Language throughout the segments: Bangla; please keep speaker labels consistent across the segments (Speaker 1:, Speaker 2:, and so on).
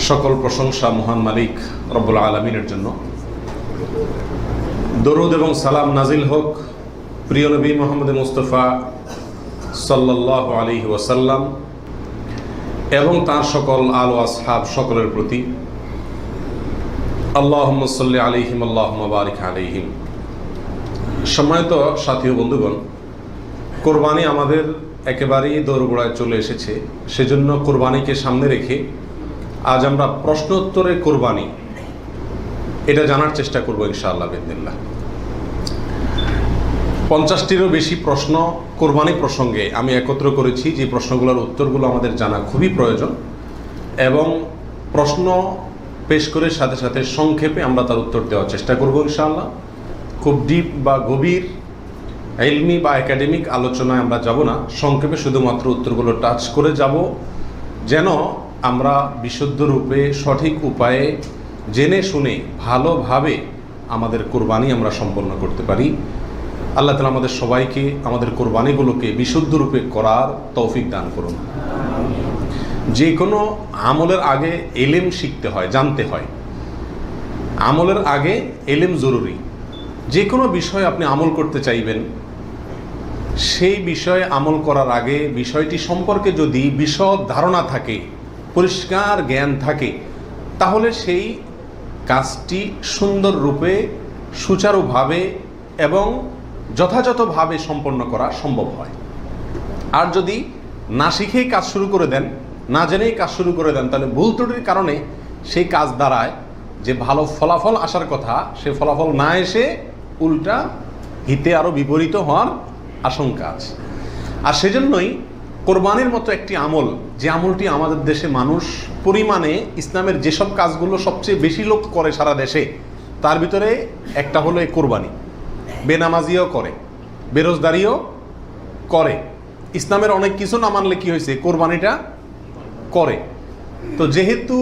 Speaker 1: সকল প্রশংসা মহান মালিক রব্বুল আলামিনের জন্য। দরুদ এবং সালাম নাজিল হোক প্রিয় নবী মুহাম্মদ মুস্তাফা সাল্লাল্লাহু আলাইহি ওয়াসাল্লাম এবং তার সকল আল ও আসহাব সকলের প্রতি। আল্লাহুম্মা সাল্লি আলাইহিম আল্লাহুম্মা বারিক আলাইহিম। সম্মানিত সাথী ও বন্ধুগণ, কোরবানি আমাদের একেবারেই দোরগোড়ায় চলে এসেছে। সেজন্য কোরবানিকে সামনে রেখে আজ আমরা প্রশ্ন উত্তরে কোরবানি এটা জানার চেষ্টা করব ইনশাআল্লাহ বিইذنিল্লাহ। 50টিরও বেশি প্রশ্ন কোরবানি প্রসঙ্গে আমি একত্র করেছি, যে প্রশ্নগুলোর উত্তরগুলো আমাদের জানা খুবই প্রয়োজন, এবং প্রশ্ন পেশ করে সাথে সাথে সংক্ষেপে আমরা তার উত্তর দেওয়ার চেষ্টা করব ইনশাআল্লাহ। খুব ডিপ বা গভীর ইলমি বা একাডেমিক আলোচনায় আমরা যাব না, সংক্ষেপে শুধুমাত্র উত্তরগুলো টাচ করে যাব, যেন আমরা বিশুদ্ধ রূপে সঠিক উপায়ে জেনে শুনে ভালোভাবে আমাদের কোরবানি আমরা সম্পন্ন করতে পারি। আল্লাহ তাআলা আমাদের সবাইকে আমাদের কোরবানিগুলোকে বিশুদ্ধ রূপে করার তৌফিক দান করুন। যে কোনো আমলের আগে ইলম শিখতে হয়, জানতে হয়। আমলের আগে ইলম জরুরি। যে কোনো বিষয়ে আপনি আমল করতে চাইবেন, সেই বিষয়ে আমল করার আগে বিষয়টি সম্পর্কে যদি বিশদ ধারণা থাকে, পরিষ্কার জ্ঞান থাকে, তাহলে সেই কাজটি সুন্দর রূপে সুচারুভাবে এবং যথাযথভাবে সম্পন্ন করা সম্ভব হয়। আর যদি না শিখেই কাজ শুরু করে দেন, না জেনেই কাজ শুরু করে দেন, তাহলে ভুল ত্রুটির কারণে সেই কাজ দ্বারায় যে ভালো ফলাফল আসার কথা, সে ফলাফল না এসে উল্টা হিতে আরও বিপরীত হওয়ার আশঙ্কা আছে। আর সেজন্যই কোরবানির মতো একটি আমল, যে আমলটি আমাদের দেশে মানুষ পরিমাণে ইসলামের যেসব কাজগুলো সবচেয়ে বেশি লোক করে সারা দেশে, তার ভিতরে একটা হলো এই কোরবানি। বেনামাজিও করে, বেরোজগারিও করে, ইসলামের অনেক কিছু না মানলে কি হয়েছে, কোরবানিটা করে। তো যেহেতু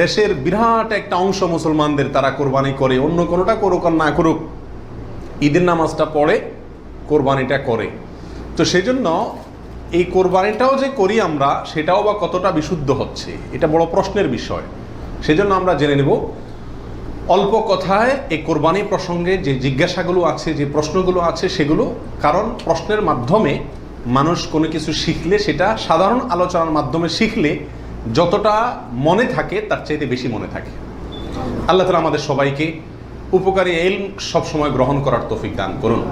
Speaker 1: দেশের বিরাট একটা অংশ মুসলমানদের তারা কোরবানি করে, অন্য কোনোটা করুক আর না করুক, ঈদের নামাজটা পড়ে, কোরবানিটা করে। তো সেজন্য এই কোরবানিটাও যে করি আমরা, সেটাও বা কতটা বিশুদ্ধ হচ্ছে, এটা বড় প্রশ্নের বিষয়। সেজন্য আমরা জেনে নেব অল্প কথায় এই কোরবানি প্রসঙ্গে যে জিজ্ঞাসাগুলো আছে, যে প্রশ্নগুলো আছে সেগুলো। কারণ প্রশ্নের মাধ্যমে মানুষ কোনো কিছু শিখলে, সেটা সাধারণ আলোচনার মাধ্যমে শিখলে যতটা মনে থাকে তার চাইতে বেশি মনে থাকে। আল্লাহ তাআলা আমাদের সবাইকে উপকারী ইলম সবসময় গ্রহণ করার তৌফিক দান করুন।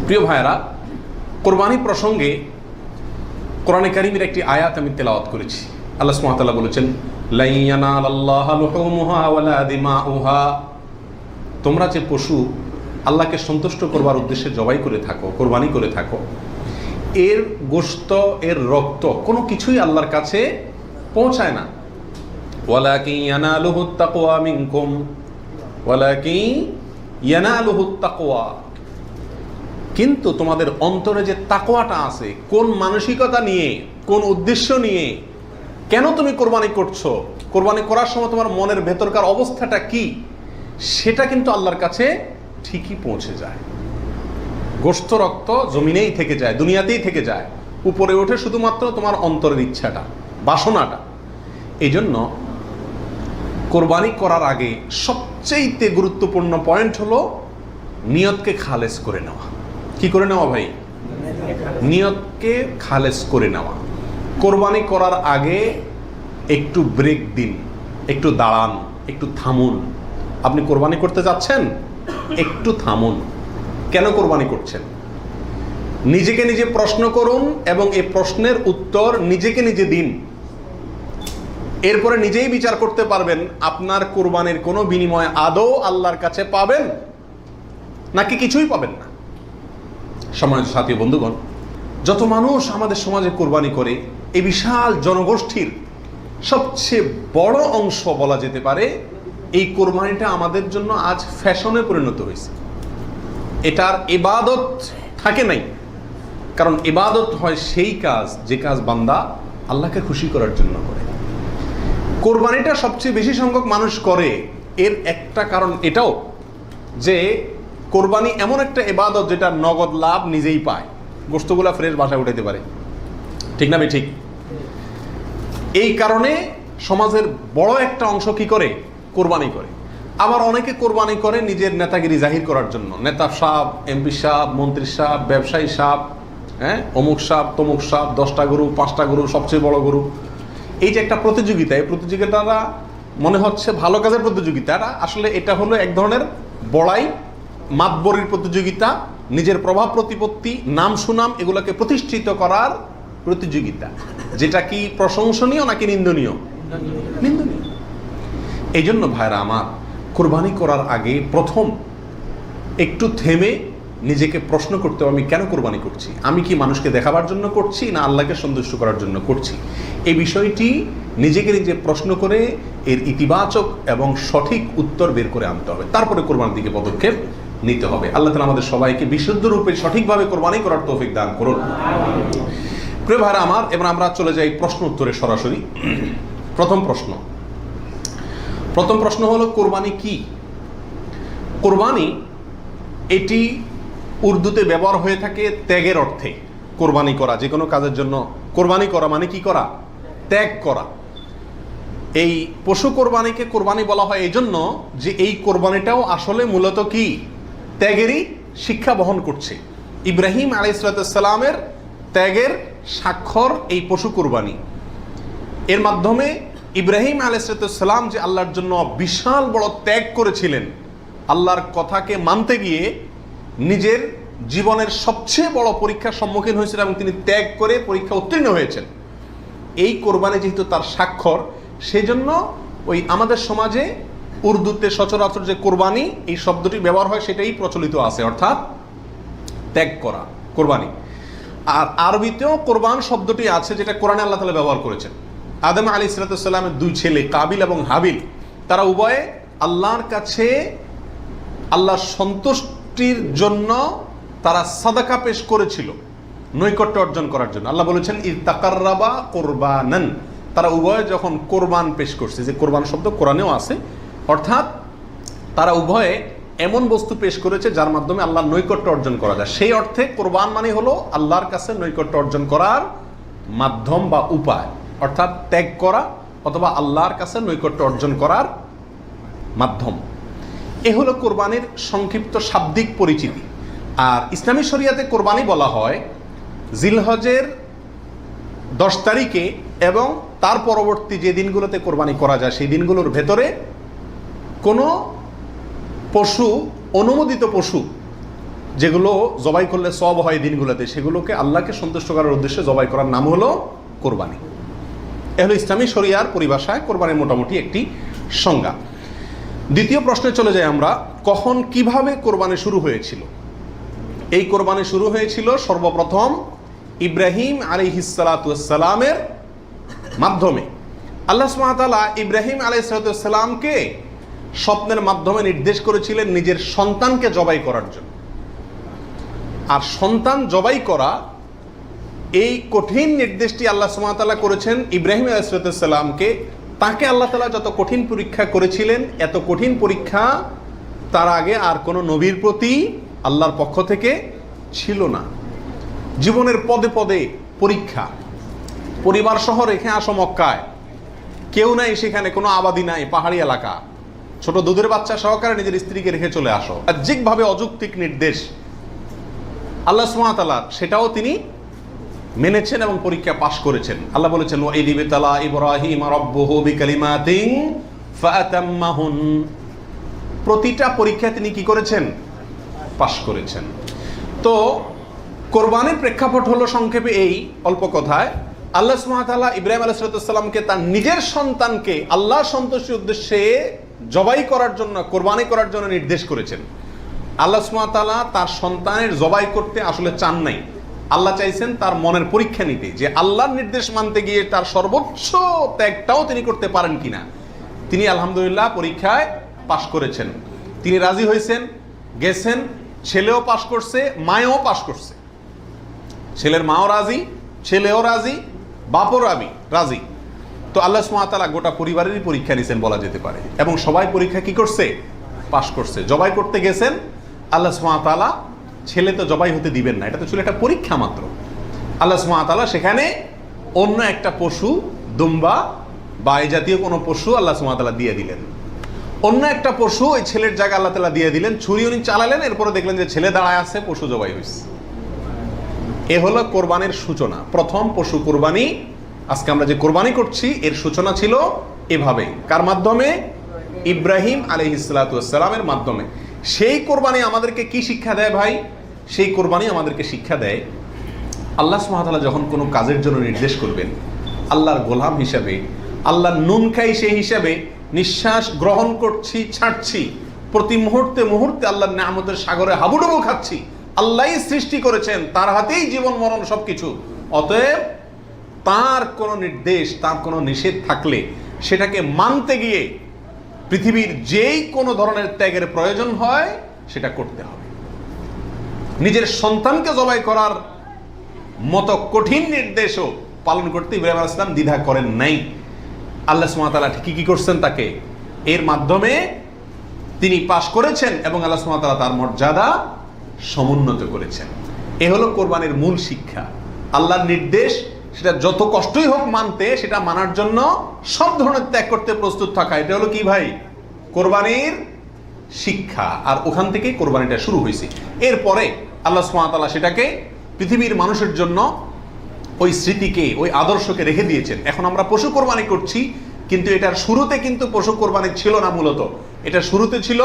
Speaker 1: প্রিয় ভাইয়েরা, কোরবানি প্রসঙ্গে কোরআনে কারীমের একটি আয়াত আমি তেলাওয়াত করেছি। আল্লাহ সুবহানাহু ওয়া তাআলা বলেছেন, লা ইয়ানালাল্লাহা লুহুমুহা ওয়ালা দিমাউহা। তোমরা যে পশু আল্লাহকে সন্তুষ্ট করবার উদ্দেশ্যে জবাই করে থাকো, কোরবানি করে থাকো, এর গোশত, এর রক্ত কোনো কিছুই আল্লাহর কাছে পৌঁছায় না। ওয়ালাকিন ইয়ানালুহুত তাকওয়া মিনকুম, ওয়ালাকিন ইয়ানালুহুত তাকওয়া। কিন্তু তোমাদের অন্তরে যে তাকওয়াটা আছে, কোন মানসিকতা নিয়ে, কোন উদ্দেশ্য নিয়ে, কেন তুমি কোরবানি করছো, কোরবানি করার সময় তোমার মনের ভেতরকার অবস্থাটা কি, সেটা কিন্তু আল্লাহর কাছে ঠিকই পৌঁছে যায়। গোশত রক্ত জমিনেই থেকে যায়, দুনিয়াতেই থেকে যায়, উপরে ওঠে শুধুমাত্র তোমার অন্তরের ইচ্ছাটা, বাসনাটা। এই জন্য কোরবানি করার আগে সবচেয়ে গুরুত্বপূর্ণ পয়েন্ট হলো নিয়তকে খালেস করে নেওয়া। কি করে নেওয়া ভাই? নিয়তকে খালেস করে নেওয়া। কোরবানি করার আগে একটু ব্রেক দিন, একটু দাঁড়ান, একটু থামুন। আপনি কোরবানি করতে যাচ্ছেন, একটু থামুন। কেন কোরবানি করছেন? নিজেকে নিজে প্রশ্ন করুন এবং এই প্রশ্নের উত্তর নিজেকে নিজে দিন। এরপরে নিজেই বিচার করতে পারবেন আপনার কোরবানির কোনো বিনিময় আদৌ আল্লাহর কাছে পাবেন নাকি কিছুই পাবেন না। সম্মানিত সাথী বন্ধুগণ, যত মানুষ আমাদের সমাজে কোরবানি করে, এই বিশাল জনগোষ্ঠীর সবচেয়ে বড় অংশ বলা যেতে পারে, এই কোরবানিটা আমাদের জন্য আজ ফ্যাশনে পরিণত হয়েছে। এটার ইবাদত থাকে নাই। কারণ ইবাদত হয় সেই কাজ, যে কাজ বান্দা আল্লাহকে খুশি করার জন্য করে। কোরবানিটা সবচেয়ে বেশি সংখ্যক মানুষ করে, এর একটা কারণ এটাও যে কোরবানি এমন একটা ইবাদত যেটা নগদ লাভ নিজেই পায়, গোশতগুলা ফ্রেশ বাসায় উঠাইতে পারে, ঠিক না ভাই? ঠিক। এই কারণে সমাজের বড় একটা অংশ কি করে? কোরবানি করে। আবার অনেকে কোরবানি করে নিজের নেতাগিরি জাহির করার জন্য। নেতা সাহেব, এমপি সাহেব, মন্ত্রী সাহেব, ব্যবসায়ী সাহেব, হ্যাঁ, অমুক সাহেব, তমুক সাহেব, 10টা গরু, 5টা গরু, সবচেয়ে বড় গরু। এই যে একটা প্রতিযোগিতা, এই প্রতিযোগিতাটা মনে হচ্ছে ভালো কাজের প্রতিযোগিতা, আসলে এটা হলো এক ধরনের বড়াই, মাতবরির প্রতিযোগিতা, নিজের প্রভাব প্রতিপত্তি, নাম সুনাম এগুলোকে প্রতিষ্ঠিত করার প্রতিযোগিতা, যেটা কি প্রশংসনীয় নাকি নিন্দনীয়? নিন্দনীয়। এই জন্য ভাইরা আমার, কোরবানি করার আগে প্রথম একটু থেমে নিজেকে প্রশ্ন করতে হবে, আমি কেন কোরবানি করছি? আমি কি মানুষকে দেখাবার জন্য করছি না আল্লাহকে সন্তুষ্ট করার জন্য করছি? এই বিষয়টি নিজেকে নিজে প্রশ্ন করে এর ইতিবাচক এবং সঠিক উত্তর বের করে আনতে হবে, তারপরে কোরবানির দিকে পদক্ষেপ নিতে হবে। আল্লাহ তাআলা আমাদের সবাইকে বিশুদ্ধ রূপে সঠিকভাবে কোরবানি করার তৌফিক দান করুন। প্রিয় ভাইরা আমার, এবার আমরা চলে যাই প্রশ্ন উত্তরে সরাসরি। প্রথম প্রশ্ন হলো, কোরবানি কি? কোরবানি এটি উর্দুতে ব্যবহার হয়ে থাকে ত্যাগের অর্থে। কোরবানি করা, যে কোনো কাজের জন্য কোরবানি করা মানে কি করা? ত্যাগ করা। এই পশু কোরবানিকে কোরবানি বলা হয় এই জন্য যে এই কোরবানিটাও আসলে মূলত কি? ত্যাগেরই শিক্ষা বহন করছে। ইব্রাহিম আলাইহিস সালামের ত্যাগের স্বাক্ষর এই পশু কোরবানি। এর মাধ্যমে ইব্রাহিম আলাইহিস সালাম যে আল্লাহর জন্য বিশাল বড় ত্যাগ করেছিলেন, আল্লাহর কথাকে মানতে গিয়ে নিজের জীবনের সবচেয়ে বড় পরীক্ষার সম্মুখীন হয়েছিলেন এবং তিনি ত্যাগ করে পরীক্ষা উত্তীর্ণ হয়েছেন। এই কোরবানি যেহেতু তার স্বাক্ষর, সেই জন্য ওই আমাদের সমাজে উর্দুতে সচরাচর যে কোরবানি এই শব্দটি ব্যবহার হয় সেটাই প্রচলিত আছে, অর্থাৎ ত্যাগ করা, কোরবানি। আর আরবিতেও কোরবান শব্দটি আছে, যেটা কোরআনে আল্লাহ তাআলা ব্যবহার করেছেন। আদম আলাইহিস সালামের 2 ছেলে কাবিল এবং হাবিল, তারা উভয়ে আল্লাহর কাছে আল্লাহর সন্তুষ্টির জন্য তারা সাদাকা পেশ করেছিল, নৈকট্য অর্জন করার জন্য। আল্লাহ বলেছেন ইত্তাকাররাবা কুরবানান, তারা উভয়ে যখন কোরবান পেশ করছে, যে কোরবান শব্দ কোরআনেও আছে, অর্থাৎ তারা উভয়ে এমন বস্তু পেশ করেছে যার মাধ্যমে আল্লাহর নৈকট্য অর্জন করা যায়। সেই অর্থে কোরবান মানে হলো আল্লাহর কাছে নৈকট্য অর্জন করার মাধ্যম বা উপায়, অর্থাৎ ত্যাগ করা অথবা আল্লাহর কাছে নৈকট্য অর্জন করার মাধ্যম। এ হলো কোরবানির সংক্ষিপ্ত শাব্দিক পরিচিতি। আর ইসলামী শরিয়াতে কোরবানি বলা হয় জিলহজের 10 তারিখে এবং তার পরবর্তী যে দিনগুলোতে কোরবানি করা যায় সেই দিনগুলোর ভেতরে কোনো পশু, অনুমোদিত পশু যেগুলো জবাই করলে সওয়াব হয় দিনগুলোতে, সেগুলোকে আল্লাহকে সন্তুষ্ট করার উদ্দেশ্যে জবাই করার নাম হলো কোরবানি। এ হলো ইসলামী শরিয়ার পরিভাষায় কোরবানির মোটামুটি একটি সংজ্ঞা। দ্বিতীয় প্রশ্নে চলে যাই আমরা, কখন কিভাবে কোরবানি শুরু হয়েছিল? এই কোরবানি শুরু হয়েছিল সর্বপ্রথম ইব্রাহিম আলাইহিস সালামের মাধ্যমে। আল্লাহ সুবহানাহু ওয়া তাআলা ইব্রাহিম আলাইহিস সালামকে স্বপ্নের মাধ্যমে নির্দেশ করেছিলেন নিজের সন্তানকে জবাই করার জন্য। আর সন্তান জবাই করা, এই কঠিন নির্দেশটি আল্লাহ সুবহানাহু ওয়া তাআলা করেছেন ইব্রাহিম আলাইহিস সালামকে। তাকে আল্লাহ তাআলা যত কঠিন পরীক্ষা করেছিলেন, এত কঠিন পরীক্ষা তার আগে আর কোনো নবীর প্রতি আল্লাহর পক্ষ থেকে ছিল না। জীবনের পদে পদে পরীক্ষা। পরিবার সহ রেখে আসো মক্কায়, কেউ নাই সেখানে, কোনো আবাদি নাই, পাহাড়ি এলাকা, ছোট দুধের বাচ্চা সহকারে নিজের স্ত্রীকে রেখে চলে আসো। বাহ্যিকভাবে অযৌক্তিক নির্দেশ আল্লাহ সুবহানাহু ওয়া তাআলা, সেটাও তিনি মেনেছেন এবং পরীক্ষা পাশ করেছেন। আল্লাহ বলেছেন ওয়া ইয ইবতালা ইব্রাহিম রাব্বুহু বিকালিমাতিন ফাআতাম্মাহুন, প্রতিটা পরীক্ষা তিনি কি করেছেন? পাশ করেছেন। তো কোরবানির প্রেক্ষাপট হলো সংক্ষেপে এই অল্প কথায়, আল্লাহ সুবহানাহু ওয়া তাআলা ইব্রাহিম আলাইহিস সালামকে তার নিজের সন্তানকে আল্লাহ সন্তুষ্টির উদ্দেশ্যে জবাই করার জন্য, কোরবানি করার জন্য নির্দেশ করেছেন। আল্লাহ সুবহানাহু ওয়া তাআলা তার সন্তানের জবাই করতে আসলে চান নাই, আল্লাহ চাইছেন তার মনের পরীক্ষা নিতে, যে আল্লাহর নির্দেশ মানতে গিয়ে তার সর্বোচ্চ ত্যাগটাও তিনি করতে পারেন কিনা। তিনি আলহামদুলিল্লাহ পরীক্ষায় পাশ করেছেন, তিনি রাজি হয়েছেন, গেছেন, ছেলেও পাশ করছে, মায়েও পাশ করছে। ছেলের মাও রাজি, ছেলেও রাজি, বাপও রাজি। তো আল্লাহ সুবহানাহু ওয়া তাআলা গোটা পরিবারেরই পরীক্ষা নিয়েছেন বলা যেতে পারে, এবং সবাই পরীক্ষা কি করছে? পাশ করছে। জবাই করতে গেছেন, আল্লাহ সুবহানাহু ওয়া তাআলা ছেলে তো জবাই হতে দিবেন না, এটা তো ছিল একটা পরীক্ষা মাত্র। আল্লাহ সুবহানাহু ওয়া তাআলা সেখানে অন্য একটা পশু, দুম্বা বা এই জাতীয় কোনো পশু আল্লাহ সুবহানাহু ওয়া তাআলা দিয়ে দিলেন। অন্য একটা পশু ওই ছেলের জায়গায় আল্লাহ তাআলা দিয়ে দিলেন, ছুরি উনি চালালেন, এরপরে দেখলেন যে ছেলে দাঁড়ায় আছে, পশু জবাই হয়েছে। এ হলো কোরবানির সূচনা। প্রথম পশু কোরবানি, আজকে আমরা যে কোরবানি করছি এর সূচনা ছিল এভাবে। কার মাধ্যমে? ইব্রাহিম আলাইহিস সালাতু ওয়াস সালামের মাধ্যমে। সেই কোরবানি আমাদেরকে কি শিক্ষা দেয় ভাই? সেই কোরবানি আমাদেরকে শিক্ষা দেয়, আল্লাহ সুবহানাহু ওয়া তাআলা যখন কোনো কাজের জন্য নির্দেশ করবেন, আল্লাহর গোলাম হিসাবে, আল্লাহর নুন খাই সেই হিসাবে নিঃশ্বাস গ্রহণ করছি, ছাড়ছি, প্রতি মুহূর্তে মুহূর্তে আল্লাহর নিয়ামতের সাগরে হাবুডুবু খাচ্ছি। আল্লাহই সৃষ্টি করেছেন, তার হাতেই জীবন মরণ সবকিছু। অতএব তার কোনো নির্দেশ, তার কোনো নিষেধ থাকলে সেটাকে মানতে গিয়ে পৃথিবীর যেই কোনো ধরনের ত্যাগের প্রয়োজন হয় সেটা করতে হবে। নিজের সন্তানকে জবাই করার মতো কঠিন নির্দেশও পালন করতে ইব্রাহিম আলাইহিস সালাম দ্বিধা করেন নাই। আল্লাহ সুবহানাহু ওয়া তাআলা ঠিকই কি করছেন, তাকে এর মাধ্যমে তিনি পাশ করেছেন এবং আল্লাহ সুবহানাহু ওয়া তাআলা তার মর্যাদা সমুন্নত করেছেন। এ হলো কোরবানির মূল শিক্ষা। আল্লাহর নির্দেশ, সেটা যত কষ্টই হোক মানতে, সেটা মানার জন্য সব ধরনের ত্যাগ করতে প্রস্তুত থাকা, এটা হলো কি ভাই? কোরবানির শিক্ষা। আর ওখান থেকেই কোরবানিটা শুরু হয়েছে। এরপরে আল্লাহ সুবহানাহু ওয়া তাআলা সেটাকে পৃথিবীর মানুষের জন্য ওই স্মৃতিকে, ওই আদর্শকে রেখে দিয়েছেন। এখন আমরা পশু কোরবানি করছি, কিন্তু এটার শুরুতে কিন্তু পশু কোরবানি ছিল না। মূলত এটা শুরুতে ছিল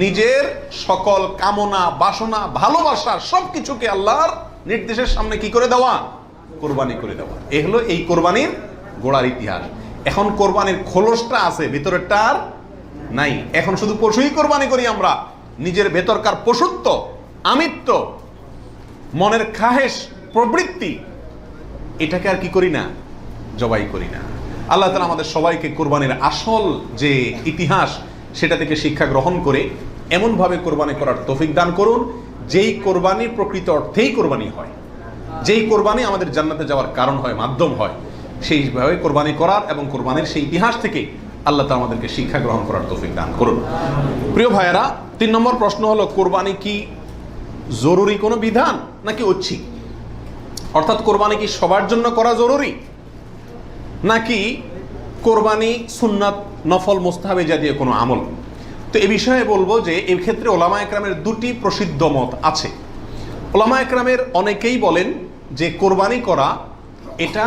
Speaker 1: নিজের সকল কামনা, বাসনা, ভালোবাসা সবকিছুকে আল্লাহর নির্দেশের সামনে কি করে দেওয়া? কোরবানি করে দেওয়া। এ হলো এই কোরবানির গোড়ার ইতিহাস। এখন কোরবানির খোলসটা আছে, ভেতরেরটা আর নাই। এখন শুধু পশুই কোরবানি করি আমরা। নিজের ভেতরকার পশুত্ব, আমিত্ব, মনের খাহেশ, প্রবৃত্তি, এটাকে আর কি করি না? জবাই করি না। আল্লাহ তাআলা আমাদের সবাইকে কোরবানির আসল যে ইতিহাস সেটা থেকে শিক্ষা গ্রহণ করে এমনভাবে কোরবানি করার তৌফিক দান করুন, যেই কোরবানি প্রকৃত অর্থেই কোরবানি হয়, যেই কোরবানি আমাদের জান্নাতে যাওয়ার কারণ হয়, মাধ্যম হয়, সেইভাবে কোরবানি করার এবং কোরবানির সেই ইতিহাস থেকে আল্লাহ তাআলা আমাদেরকে শিক্ষা গ্রহণ করার তৌফিক দান করুন। প্রিয় ভাইয়েরা, 3 নম্বর প্রশ্ন হলো, কোরবানি কি জরুরি কোনো বিধান নাকি ঐচ্ছিক? অর্থাৎ কোরবানি কি সবার জন্য করা জরুরি, নাকি কোরবানি সুন্নাত, নফল, মুস্তাহাব জাতীয় কোনো আমল? তো এই বিষয়ে বলবো যে এই ক্ষেত্রে ওলামা একরামের 2টি প্রসিদ্ধ মত আছে। ওলামা একরামের অনেকেই বলেন যে কোরবানি করা এটা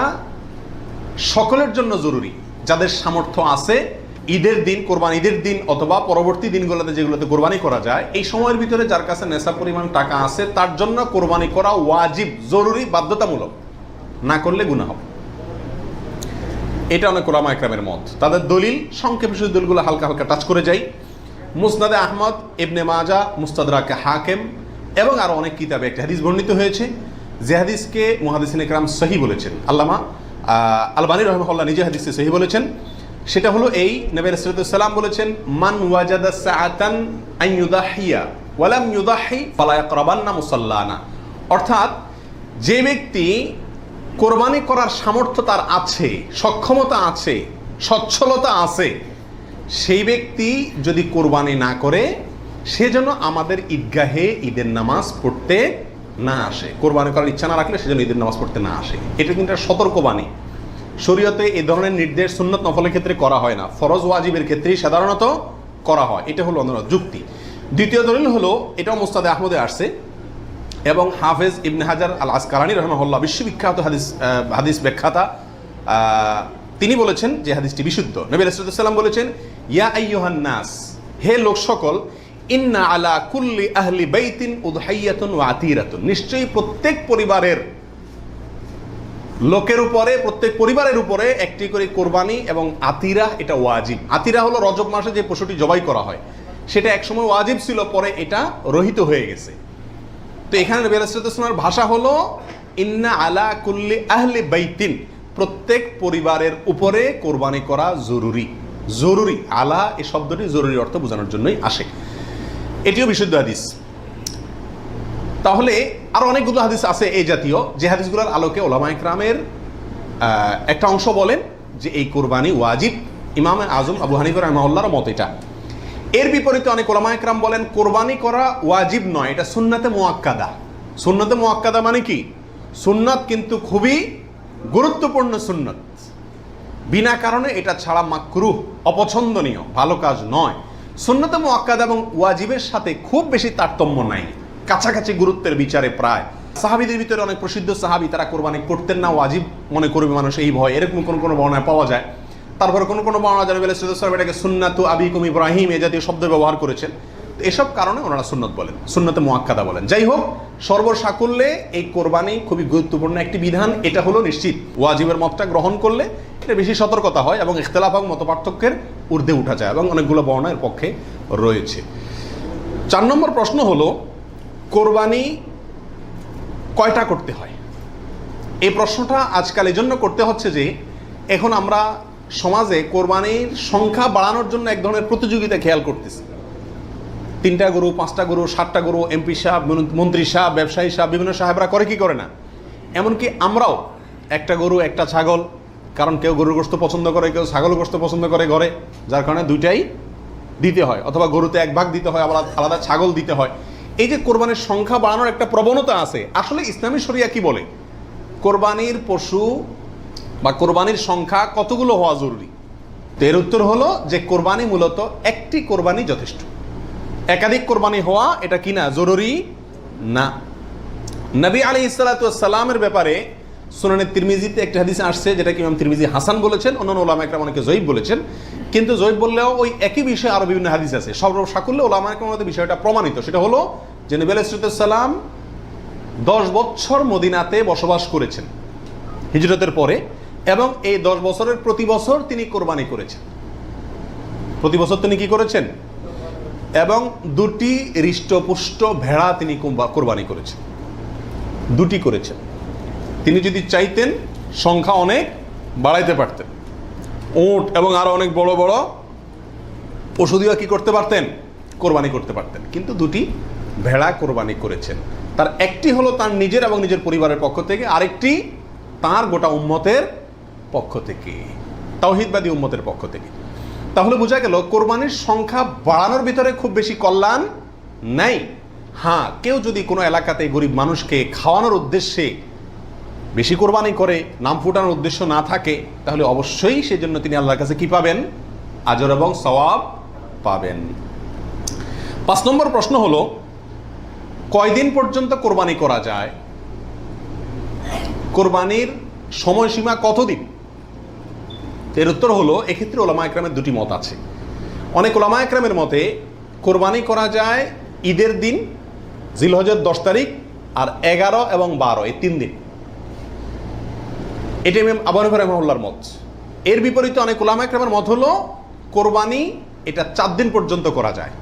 Speaker 1: সকলের জন্য জরুরি, যাদের সামর্থ্য আছে। ঈদের দিন, কোরবানি ঈদের দিন অথবা পরবর্তী দিনগুলোতে যেগুলোতে কোরবানি করা যায়, এই সময়ের ভিতরে যার কাছে নেশা পরিমাণ টাকা আছে তার জন্য কোরবানি করা ওয়াজিব, জরুরি, বাধ্যতামূলক। না করলে গুনাহ হবে। এটা অনেক ওলামা একরামের মত। তাদের দলিল সংক্ষেপে শুধু দলিলগুলো হালকা হালকা টাচ করে যাই। মুসনাদে আহমদ, ইবনে মাজা, মুস্তাদরাকে হাকিম এবং আরো অনেক কিতাবে একটা হাদিস বর্ণিত হয়েছে, যে হাদিসকে মুহাদ্দিসিন ইকরাম সহিহ বলেছেন। আল্লামা আলবানী রাহিমাহুল্লাহ নিজে হাদিসে সহিহ বলেছেন। সেটা হলো এই, নবী সাল্লাল্লাহু আলাইহি ওয়াসাল্লাম বলেছেন, মান ওয়াজাদা সাআতান আন ইউদাহিয়া ওয়া লাম ইউদাহি ফালা ইয়াকরাবান্না মুসাল্লানা। অর্থাৎ যে ব্যক্তি কোরবানি করার সামর্থ্য তার আছে, সক্ষমতা আছে, সচ্ছলতা আছে, সেই ব্যক্তি যদি কোরবানি না করে, সে যেন আমাদের ঈদগাহে ঈদের নামাজ পড়তে না আসে। কোরবানি করার ইচ্ছা না রাখলে সেজন্য ঈদের নামাজ পড়তে না আসে। এটা কিন্তু সতর্কবাণী। শরীয়তে এই ধরনের নির্দেশ সুন্নত নফলের ক্ষেত্রে করা হয় না, ফরজ ওয়াজিবের ক্ষেত্রেই সাধারণত করা হয়। এটা হলো অন্য যুক্তি। দ্বিতীয় দলিল হলো, এটাও মুস্তাদে আহমদে আসছে এবং হাফেজ ইবনে হাজার আল আসকালানী রাহিমাহুল্লাহ, বিশ্ববিখ্যাত হাদিস ব্যাখ্যাতা, তিনি বলেছেন যে হাদিসটি বিশুদ্ধ। নবী সাল্লাল্লাহু আলাইহি ওয়াসাল্লাম বলেছেন, ইয়া আইয়ুহান নাস, হে লোক সকল, ইন্না আলা কুল্লি আহলি বাইতিন উদহাইয়াতুন ওয়া আতিরাতুন, নিশ্চয়ই প্রত্যেক পরিবারের লোকের উপরে, প্রত্যেক পরিবারের উপরে একটি করে কোরবানি এবং আতিরা, এটা ওয়াজিব। আতিরা হলো রজব মাসে যে পশুটি জবাই করা হয়, সেটা একসময় ওয়াজিব ছিল, পরে এটা রহিত হয়ে গেছে। তো এখানে নবী সাল্লাল্লাহু আলাইহি ওয়াসাল্লামের ভাষা হলো ইন্না আলা কুল্লি আহলি বাইতিন, প্রত্যেক পরিবারের উপরে কোরবানি করা জরুরি। জরুরি, আলা এই শব্দটি জরুরি অর্থ বোঝানোর জন্যই আসে। এটিও বিশুদ্ধ হাদিস। তাহলে আরো অনেকগুলো হাদিস আছে এই জাতীয়, যে হাদিসগুলোর আলোকে ওলামা ইকরামের একটা অংশ বলেন যে এই কোরবানি ওয়াজিব। ইমাম আজম আবু হানিফা রাহিমাহুল্লাহর মত এটা। এর বিপরীতে অনেক ওলামা ইকরাম বলেন কোরবানি করা ওয়াজিব নয়, এটা সুন্নাতে মুআক্কাদা। সুন্নাতে মুআক্কাদা মানে কি? সুন্নাত কিন্তু খুবই গুরুত্বপূর্ণ সুন্নাত, বিনা কারণে এটা ছাড়া মাকরুহ, অপছন্দনীয়, ভালো কাজ নয়। সুন্নতে মুআক্কাদা এবং ওয়াজিবের সাথে খুব বেশি তারতম্য নাই, কাছাকাছি গুরুত্বের বিচারে প্রায়। সাহাবীদের ভিতরে অনেক প্রসিদ্ধ সাহাবী তারা কোরবানি করতেন না, ওয়াজিব মনে করবে মানুষ এই ভয়, এরকম কোনো বর্ণনায় পাওয়া যায়। তারপরে কোনো বর্ণনা জানাবে এটাকে সুন্নাতু আবিকুম ইব্রাহিম এ জাতীয় শব্দ ব্যবহার করেছেন। এসব কারণে ওনারা সুন্নত বলেন, সুন্নতে মুআক্কাদা বলেন। যাই হোক, সর্বসাকুল্যে এই কোরবানি খুবই গুরুত্বপূর্ণ একটি বিধান, এটা হলো নিশ্চিত। ওয়াজিবের মতটা গ্রহণ করলে এটা বেশি সতর্কতা হয় এবং ইখতিলাফ এবং মতপার্থক্যের ঊর্ধ্বে উঠা যায়, এবং অনেকগুলো বর্ণনা এর পক্ষে রয়েছে। 4 নম্বর প্রশ্ন হলো, কোরবানি কয়টা করতে হয়? এই প্রশ্নটা আজকাল এই জন্য করতে হচ্ছে যে এখন আমরা সমাজে কোরবানির সংখ্যা বাড়ানোর জন্য এক ধরনের প্রতিযোগিতা খেয়াল করতেছি। 3টা গরু, 5টা গরু, 7টা গরু, এমপি সাহেব, মন্ত্রী সাহেব, ব্যবসায়ী সাহেব, বিভিন্ন সাহেবরা করে কি করে না, এমনকি আমরাও একটা গরু একটা ছাগল, কারণ কেউ গরুর গোশত পছন্দ করে, কেউ ছাগল গোশত পছন্দ করে ঘরে, যার কারণে দুইটাই দিতে হয়, অথবা গরুতে 1 ভাগ দিতে হয়, আবার আলাদা ছাগল দিতে হয়। এই যে কোরবানির সংখ্যা বাড়ানোর একটা প্রবণতা আছে, আসলে ইসলামী শরিয়া কি বলে? কোরবানির পশু বা কোরবানির সংখ্যা কতগুলো হওয়া জরুরি? তো এর উত্তর হলো যে কোরবানি মূলত একটি কোরবানি যথেষ্ট, একাধিক কোরবানি হওয়া এটা কি না, জরুরি না। নবী আলাইহিস সালাতু ওয়াস সালামের ব্যাপারে সুনানে তিরমিজিতে একটা হাদিস আসছে, যেটা কি ইমাম তিরমিজি হাসান বলেছেন, অন্যান্য উলামা একরাম অনেকে জয়ীফ বলেছেন। কিন্তু জয়ীফ বললেও ওই একই বিষয়ে আরো বিভিন্ন হাদিস আছে। সর্বসাকুল্যে উলামা একরামের বিষয়টা প্রমাণিত, সেটা হলো যে নবী আলাইহিস সালাম 10 বছর মদিনাতে বসবাস করেছেন হিজরতের পরে, এবং এই 10 বছরের প্রতি বছর তিনি কোরবানি করেছেন। প্রতি বছর তিনি কি করেছেন? এবং 2টি হৃষ্টপুষ্ট ভেড়া তিনি কোরবানি করেছেন, 2টি করেছেন। তিনি যদি চাইতেন সংখ্যা অনেক বাড়াইতে পারতেন, উট এবং আরো অনেক বড় বড় পশু দিয়ে কি করতে পারতেন, কোরবানি করতে পারতেন, কিন্তু 2টি ভেড়া কোরবানি করেছেন। তার একটি হলো তার নিজের এবং নিজের পরিবারের পক্ষ থেকে, আরেকটি তার গোটা উম্মতের পক্ষ থেকে, তাওহীদবাদী উম্মতের পক্ষ থেকে। তাহলে বোঝা গেল কোরবানির সংখ্যা বাড়ানোর ভিতরে খুব বেশি কল্যাণ নাই। হ্যাঁ, কেউ যদি কোনো এলাকাতে গরিব মানুষকে খাওয়ানোর উদ্দেশ্যে বেশি কোরবানি করে, নাম ফুটানোর উদ্দেশ্য না থাকে, তাহলে অবশ্যই সেজন্য তিনি আল্লাহর কাছে কি পাবেন? আজর এবং সওয়াব পাবেন। 5 নম্বর প্রশ্ন হলো, কয়দিন পর্যন্ত কোরবানি করা যায়? কোরবানির সময়সীমা কতদিন? এর উত্তর হলো, এক্ষেত্রে ওলামা একরামের 2টি মত আছে। অনেক ওলামা একরামের মতে কোরবানি করা যায় ঈদের দিন, জিলহজের 10 তারিখ, আর 11 এবং 12 এই 3 দিন। এটা ইমাম আবু হানিফা রাহিমাহুল্লাহর মত। এর বিপরীতে অনেক ওলামা একরামের মত হলো কোরবানি এটা 4 দিন পর্যন্ত করা যায়।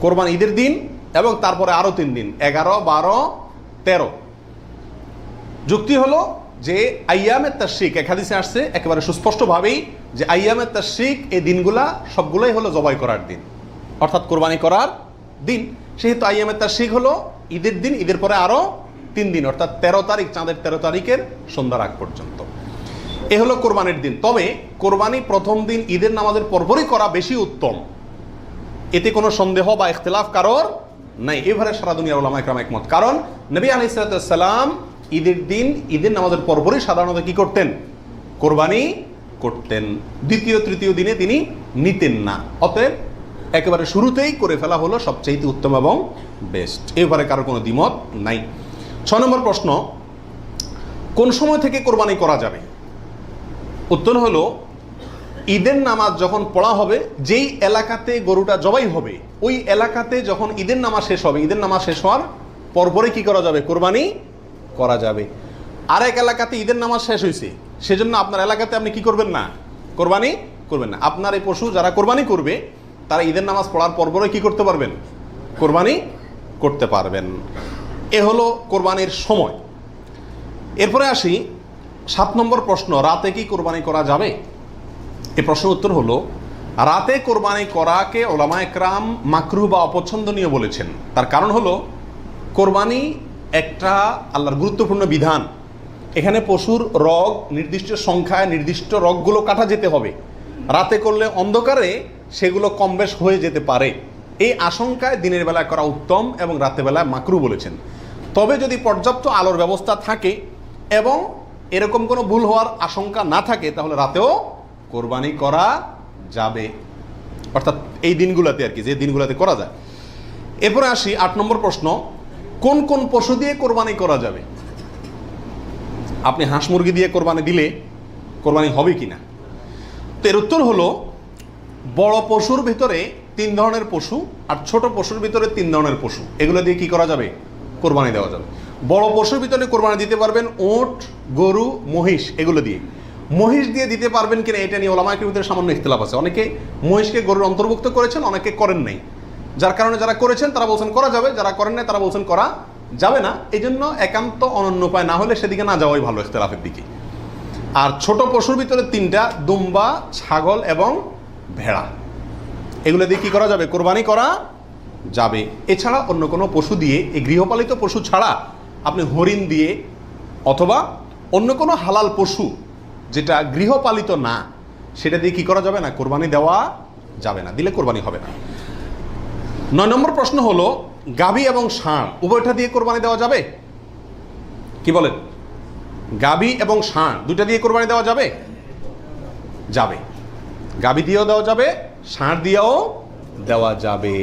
Speaker 1: কোরবানি ঈদের দিন এবং তারপরে আরো 3 দিন, 11, 12, 13। যুক্তি হলো যে আইয়ামে তাশরিক, এক হাদিসে আসছে একেবারে সুস্পষ্টভাবেই যে আইয়ামে তাশরিক এই দিনগুলা সবগুলোই হলো জবাই করার দিন, অর্থাৎ কোরবানি করার দিন। সেহেতু আইয়ামে তাশরিক হলো ঈদের দিন, ঈদের পরে আরো 3 দিন, অর্থাৎ 13 তারিখ, চাঁদের 13 তারিখের সন্ধ্যার আগ পর্যন্ত। এ হলো কোরবানির দিন। তবে কোরবানি প্রথম দিন ঈদের নামাজের পরপরই করা বেশি উত্তম, এতে কোনো সন্দেহ বা ইখতিলাফ কারোর নাই। এবারে সারা দুনিয়ার উলামা একরাম একমত। কারণ নবী আলাইহিস সালাম ঈদের দিন ঈদের নামাজের পরপরই সাধারণত কি করতেন? কোরবানি করতেন। দ্বিতীয় তৃতীয় দিনে তিনি নিতেন না। অতএব একেবারে শুরুতেই করে ফেলা হলো সবচেয়ে উত্তম এবং বেস্ট। এবারে কারো কোনো দ্বিমত নাই। 6 নম্বর প্রশ্ন, কোন সময় থেকে কোরবানি করা যাবে? উত্তর হলো, ঈদের নামাজ যখন পড়া হবে, যেই এলাকাতে গরুটা জবাই হবে ওই এলাকাতে যখন ঈদের নামাজ শেষ হবে, ঈদের নামাজ শেষ হওয়ার পরপরই কি করা যাবে? কোরবানি করা যাবে। আরেক এলাকাতে ঈদের নামাজ শেষ হয়েছে, সেজন্য আপনার এলাকাতে আপনি কি করবেন না? কোরবানি করবেন না। আপনার এই পশু যারা কোরবানি করবে তারা ঈদের নামাজ পড়ার পরপরই কি করতে পারবেন? কোরবানি করতে পারবেন। এ হলো কোরবানির সময়। এরপরে আসি 7 নম্বর প্রশ্ন, রাতে কি কোরবানি করা যাবে? এই প্রশ্নের উত্তর হলো, রাতে কোরবানি করাকে ওলামা একরাম মাকরুহ বা অপছন্দনীয় বলেছেন। তার কারণ হলো, কোরবানি একটা আল্লাহর গুরুত্বপূর্ণ বিধান। এখানে পশুর রগ নির্দিষ্ট সংখ্যায়, নির্দিষ্ট রগগুলো কাটা যেতে হবে। রাতে করলে অন্ধকারে সেগুলো কম বেশ হয়ে যেতে পারে, এই আশঙ্কায় দিনের বেলায় করা উত্তম এবং রাতের বেলায় মাকরুহ বলেছেন। তবে যদি পর্যাপ্ত আলোর ব্যবস্থা থাকে এবং এরকম কোনো ভুল হওয়ার আশঙ্কা না থাকে, তাহলে রাতেও কোরবানি করা যাবে, অর্থাৎ এই দিনগুলোতে আর কি, যে দিনগুলোতে করা যায়। এরপরে আসি 8 নম্বর প্রশ্ন, কোন কোন পশু দিয়ে কোরবানি করা যাবে? আপনি হাঁস মুরগি দিয়ে কোরবানি দিলে কোরবানি হবে কিনা? তো এর উত্তর হলো, বড় পশুর ভিতরে 3 ধরনের পশু আর ছোট পশুর ভিতরে 3 ধরনের পশু, এগুলো দিয়ে কি করা যাবে? কোরবানি দেওয়া যাবে। বড় পশুর ভিতরে কোরবানি দিতে পারবেন ওট, গরু, মহিষ, এগুলো দিয়ে। মহিষ দিয়ে দিতে পারবেন কিনা এটা নিয়ে ওলামায়ের ভিতরে সামান্য ইখতিলাফ আছে। অনেকে মহিষকে গরুর অন্তর্ভুক্ত করেছেন, অনেকে করেন নাই। যার কারণে যারা করেছেন তারা বলছেন করা যাবে, যারা করেন নাই তারা বলছেন করা যাবে না। এই জন্য একান্ত অনন্য উপায় না হলে সেদিকে না যাওয়াই ভালো, ইখতিলাফের দিকে। আর ছোট পশুর ভিতরে 3টা, দুম্বা, ছাগল এবং ভেড়া, এগুলো দিয়ে কি করা যাবে? কোরবানি করা যাবে। এছাড়া অন্য কোনো পশু দিয়ে, এই গৃহপালিত পশু ছাড়া আপনি হরিণ দিয়ে অথবা অন্য কোনো হালাল পশু যেটা গৃহপালিত না, সেটা দিয়ে কি করা যাবে না? কোরবানি দেওয়া যাবে না, দিলে কোরবানি হবে না। 9 নম্বর প্রশ্ন হলো, গাভী এবং ষাঁড় উভয়টা দিয়ে কোরবানি দেওয়া যাবে? কি বলেন? গাভী এবং ষাঁড় দুইটা দিয়ে কোরবানি দেওয়া যাবে? যাবে। গাভী দিয়েও দেওয়া যাবে, ষাঁড় দিয়েও দেওয়া যাবে।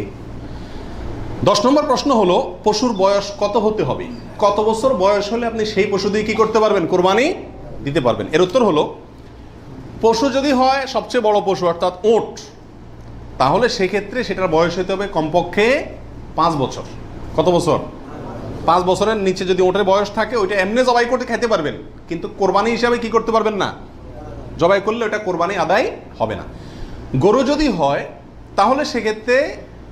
Speaker 1: 10 নম্বর প্রশ্ন হলো, পশুর বয়স কত হতে হবে? কত বছর বয়স হলে আপনি সেই পশু দিয়ে কি করতে পারবেন? কোরবানি দিতে পারবেন। এর উত্তর হলো, পশু যদি হয় সবচেয়ে বড় পশু অর্থাৎ ওট, তাহলে সেক্ষেত্রে সেটার বয়স হতে হবে কমপক্ষে 5 বছর। কত বছর? 5 বছরের নিচে যদি ওটের বয়স থাকে, ওইটা এমনি জবাই করতে খেতে পারবেন, কিন্তু কোরবানি হিসাবে কি করতে পারবেন না, জবাই করলে ওটা কোরবানি আদায় হবে না। গরু যদি হয় তাহলে সেক্ষেত্রে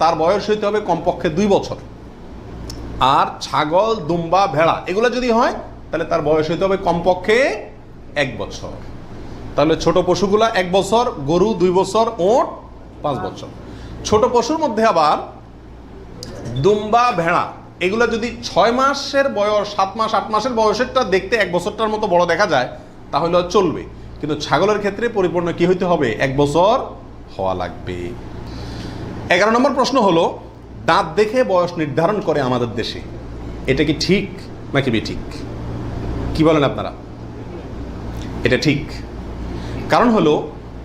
Speaker 1: তার বয়স হইতে হবে কমপক্ষে 2 বছর। আর ছাগল, দুম্বা, ভেড়া এগুলো যদি হয় তাহলে তার বয়স হইতে হবে কমপক্ষে 1 বছর। তাহলে ছোট পশুগুলা 1 বছর, গরু 2 বছর, ওট 5 বছর। ছোট পশুর মধ্যে আবার দুম্বা, ভেড়া এগুলো যদি 6 মাসের বয়স, 7 মাস, 8 মাসের বয়সেরটা দেখতে 1 বছরটার মতো বড় দেখা যায় তাহলে চলবে, কিন্তু ছাগলের ক্ষেত্রে পরিপূর্ণ কি হইতে হবে? 1 বছর হওয়া লাগবে। 11 নম্বর প্রশ্ন হলো, দাঁত দেখে বয়স নির্ধারণ করে আমাদের দেশে, এটা কি ঠিক নাকি বেঠিক? কি বলেন আপনারা? এটা ঠিক। কারণ হলো,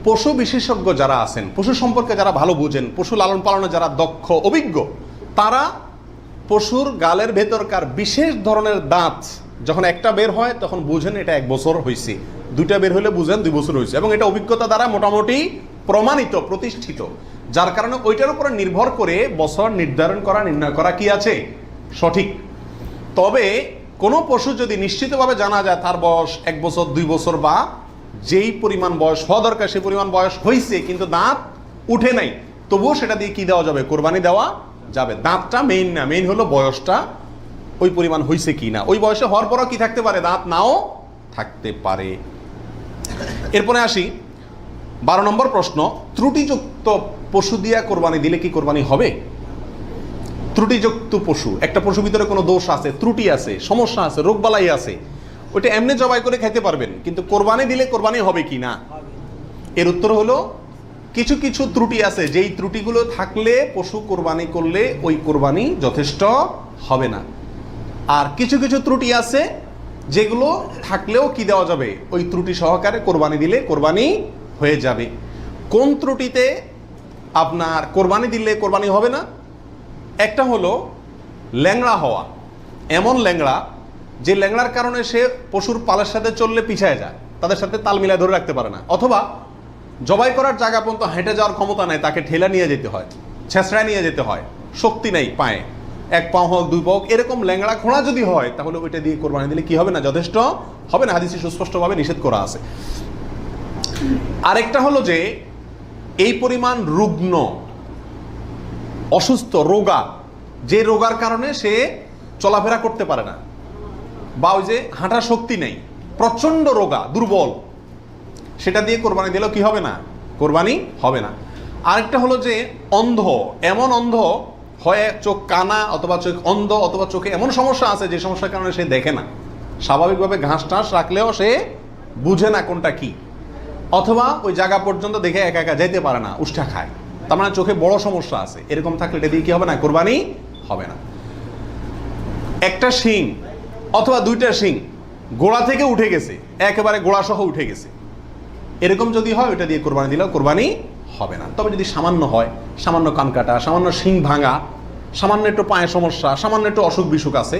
Speaker 1: পশু বিশেষজ্ঞ যারা আছেন, পশু সম্পর্কে যারা ভালো বুঝেন, পশু লালন পালনে যারা দক্ষ, অভিজ্ঞ, তারা পশুর গালের ভেতরকার বিশেষ ধরনের দাঁত যখন একটা বের হয় তখন বুঝেন এটা 1 বছর হয়েছে, 2টা বের হলে বুঝেন 2 বছর হয়েছে, এবং এটা অভিজ্ঞতা দ্বারা মোটামুটি প্রমাণিত, প্রতিষ্ঠিত। যার কারণে ওইটার উপরে নির্ভর করে বছর নির্ধারণ করা, নির্ণয় করা কি আছে? সঠিক। তবে কোনো পশু যদি নিশ্চিতভাবে জানা যায় তার বয়স 1 বছর, 2 বছর বা যেই পরিমাণ বয়স হওয়া দরকার সেই পরিমাণ বয়স হয়েছে কিন্তু দাঁত উঠে নাই, তবুও সেটা দিয়ে কি দেওয়া যাবে? কোরবানি দেওয়া যাবে। দাঁতটা মেইন না, মেইন হলো বয়সটা ওই পরিমাণ হয়েছে কি না। ওই বয়সে হওয়ার পরও কি থাকতে পারে? দাঁত নাও থাকতে পারে। এরপরে আসি 12 নম্বর প্রশ্ন, ত্রুটিযুক্ত পশু দিয়া কোরবানি দিলে কি কোরবানি হবে? ত্রুটিযুক্ত পশু, একটা পশুর ভিতরে কোনো দোষ আছে, ত্রুটি আছে, সমস্যা আছে, রোগবালাই আছে, ওইটা এমনি জবাই করে খেতে পারবেন, কিন্তু কোরবানি দিলে কোরবানি হবে কি না? এর উত্তর হলো, কিছু কিছু ত্রুটি আছে, যেই ত্রুটিগুলো থাকলে পশু কোরবানি করলে ওই কোরবানি যথেষ্ট হবে না। আর কিছু কিছু ত্রুটি আছে যেগুলো থাকলেও কি দেওয়া যাবে? ওই ত্রুটি সহকারে কোরবানি দিলে কোরবানি হয়ে যাবে। কোন ত্রুটিতে আপনার কোরবানি দিলে কোরবানি হবে না? একটা হলো ল্যাংড়া হওয়া, এমন ল্যাংড়া যে ল্যাংড়ার কারণে সে পশুর পালের সাথে চললে পিছায় যায়, তাদের সাথে তাল মিলায় ধরে রাখতে পারে না, অথবা জবাই করার জায়গা পর্যন্ত হেঁটে যাওয়ার ক্ষমতা নেই, তাকে ঠেলা নিয়ে যেতে হয়, ছেঁচড়ায় নিয়ে যেতে হয়, শক্তি নেই পায়ে, 1 পা হোক 2 পা হোক, এরকম ল্যাংড়া ঘোড়া যদি হয় তাহলে ওইটা দিয়ে কোরবানি দিলে কি হবে না? যথেষ্ট হবে না, হাদিসে সুস্পষ্টভাবে নিষেধ করা আছে। আরেকটা হলো যে এই পরিমাণ রুগ্ন, অসুস্থ, রোগা, যে রোগার কারণে সে চলাফেরা করতে পারে না, বা ওই যে হাঁটার শক্তি নেই, প্রচণ্ড রোগা, দুর্বল, সেটা দিয়ে কোরবানি দিলেও কি হবে না? কোরবানি হবে না। আরেকটা হলো যে অন্ধ, এমন অন্ধ হয়, চোখ কানা অথবা চোখ অন্ধ, অথবা চোখে এমন সমস্যা আছে যে সমস্যার কারণে সে দেখে না, স্বাভাবিকভাবে ঘাস টাস রাখলেও সে বুঝে না কোনটা কি, অথবা ওই জায়গা পর্যন্ত দেখে একা একা যেতে পারে না, উষ্ঠা খায়, তার মানে চোখে বড় সমস্যা আছে, এরকম থাকলে এটা দিয়ে কি হবে না? কোরবানি হবে না। একটা শিং অথবা 2টা শিং গোড়া থেকে উঠে গেছে, একেবারে গোড়া সহ উঠে গেছে, এরকম যদি হয় ওইটা দিয়ে কোরবানি দিলেও কোরবানি হবে না। তবে যদি সামান্য হয়, সামান্য কান কাটা, সামান্য শিং ভাঙা, সামান্য একটু পায়ে সমস্যা, সামান্য একটু অসুখ বিসুখ আছে,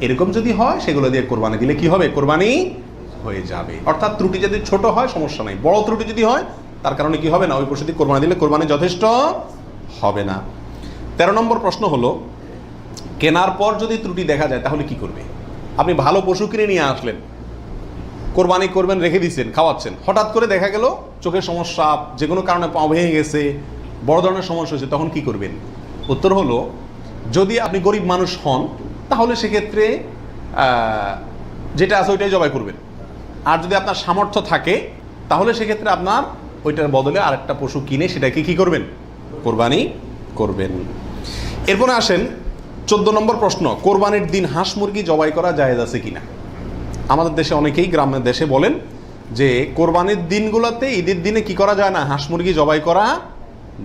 Speaker 1: এরকম যদি হয় সেগুলো দিয়ে কোরবানি দিলে কি হবে? কোরবানি হয়ে যাবে। অর্থাৎ ত্রুটি যদি ছোট হয় সমস্যা নাই, বড় ত্রুটি যদি হয় তার কারণে কি হবে না, ওই পশু দিয়ে কোরবানি দিলে কোরবানি যথেষ্ট হবে না। 13 নম্বর প্রশ্ন হলো, কেনার পর যদি ত্রুটি দেখা যায় তাহলে কি করবে? আপনি ভালো পশু কিনে নিয়ে আসলেন, কোরবানি করবেন, রেখে দিচ্ছেন, খাওয়াচ্ছেন, হঠাৎ করে দেখা গেল চোখের সমস্যা, যে কোনো কারণে পা ভেঙে গেছে, বড় ধরনের সমস্যা হয়েছে, তখন কি করবেন? উত্তর হলো, যদি আপনি গরিব মানুষ হন তাহলে সেক্ষেত্রে যেটা আছে ওইটাই জবাই করবেন। আর যদি আপনার সামর্থ্য থাকে তাহলে সেক্ষেত্রে আপনার ওইটার বদলে আরেকটা পশু কিনে সেটাকে কি করবেন? কোরবানি করবেন। এরপরে আসেন 14 নম্বর প্রশ্ন, কোরবানির দিন হাঁস মুরগি জবাই করা জায়েজ আছে কিনা? আমাদের দেশে অনেকেই গ্রামের দেশে বলেন যে কোরবানির দিনগুলোতে, ঈদের দিনে কি করা যায় না? হাঁস মুরগি জবাই করা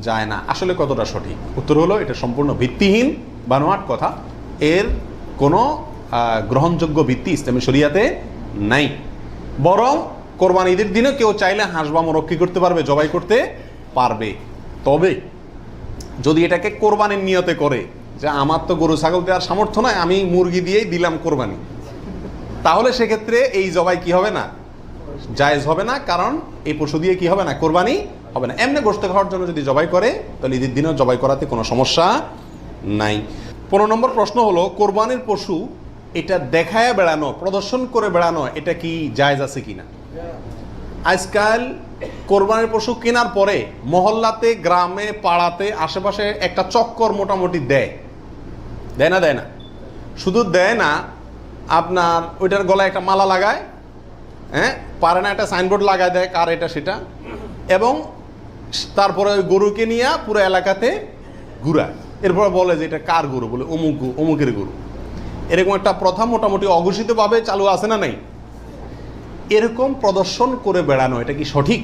Speaker 1: যায় না। আসলে কতটা সঠিক? উত্তর হলো, এটা সম্পূর্ণ ভিত্তিহীন বানোয়াট কথা। এর কোনো গ্রহণযোগ্য ভিত্তি ইসলামী শরিয়াতে নাই। বরং কোরবানি ঈদের দিনে কেউ চাইলে হাঁস বা মোরগ কি করতে পারবে? জবাই করতে পারবে। তবে যদি এটাকে কোরবানির নিয়তে করে যে আমার তো গরু ছাগল দেওয়ার সামর্থ্য নয়, আমি মুরগি দিয়েই দিলাম কোরবানি, তাহলে সেক্ষেত্রে এই জবাই কি হবে না? জায়েজ হবে না। কারণ এই পশু দিয়ে কি হবে না? কোরবানি হবে না। এমনি গোশত খাওয়ার জন্য যদি জবাই করে তাহলে ঈদের দিনেও জবাই করাতে কোনো সমস্যা নাই। 15 নম্বর প্রশ্ন হলো, কোরবানির পশু এটা দেখায় বেড়ানো, প্রদর্শন করে বেড়ানো, এটা কি জায়েজ আছে কিনা? আজকাল কোরবানির পশু কেনার পরে মহল্লাতে, গ্রামে, পাড়াতে, আশেপাশে একটা চক্কর মোটামুটি দেয় না? শুধু দেয় না, আপনার ওইটার গলায় একটা মালা লাগায়, হ্যাঁ, পারে না একটা সাইনবোর্ড লাগায় দেয় কার এটা সেটা, এবং তারপরে ওই গরুকে নিয়ে পুরো এলাকাতে ঘুরায়। এরপর বলে যে এটা কার গরু, বলে অমুকের গরু। এরকম একটা প্রথা মোটামুটি অঘোষিতভাবে চালু আছে না নাই? এরকম প্রদর্শন করে বেড়ানো এটা কি সঠিক?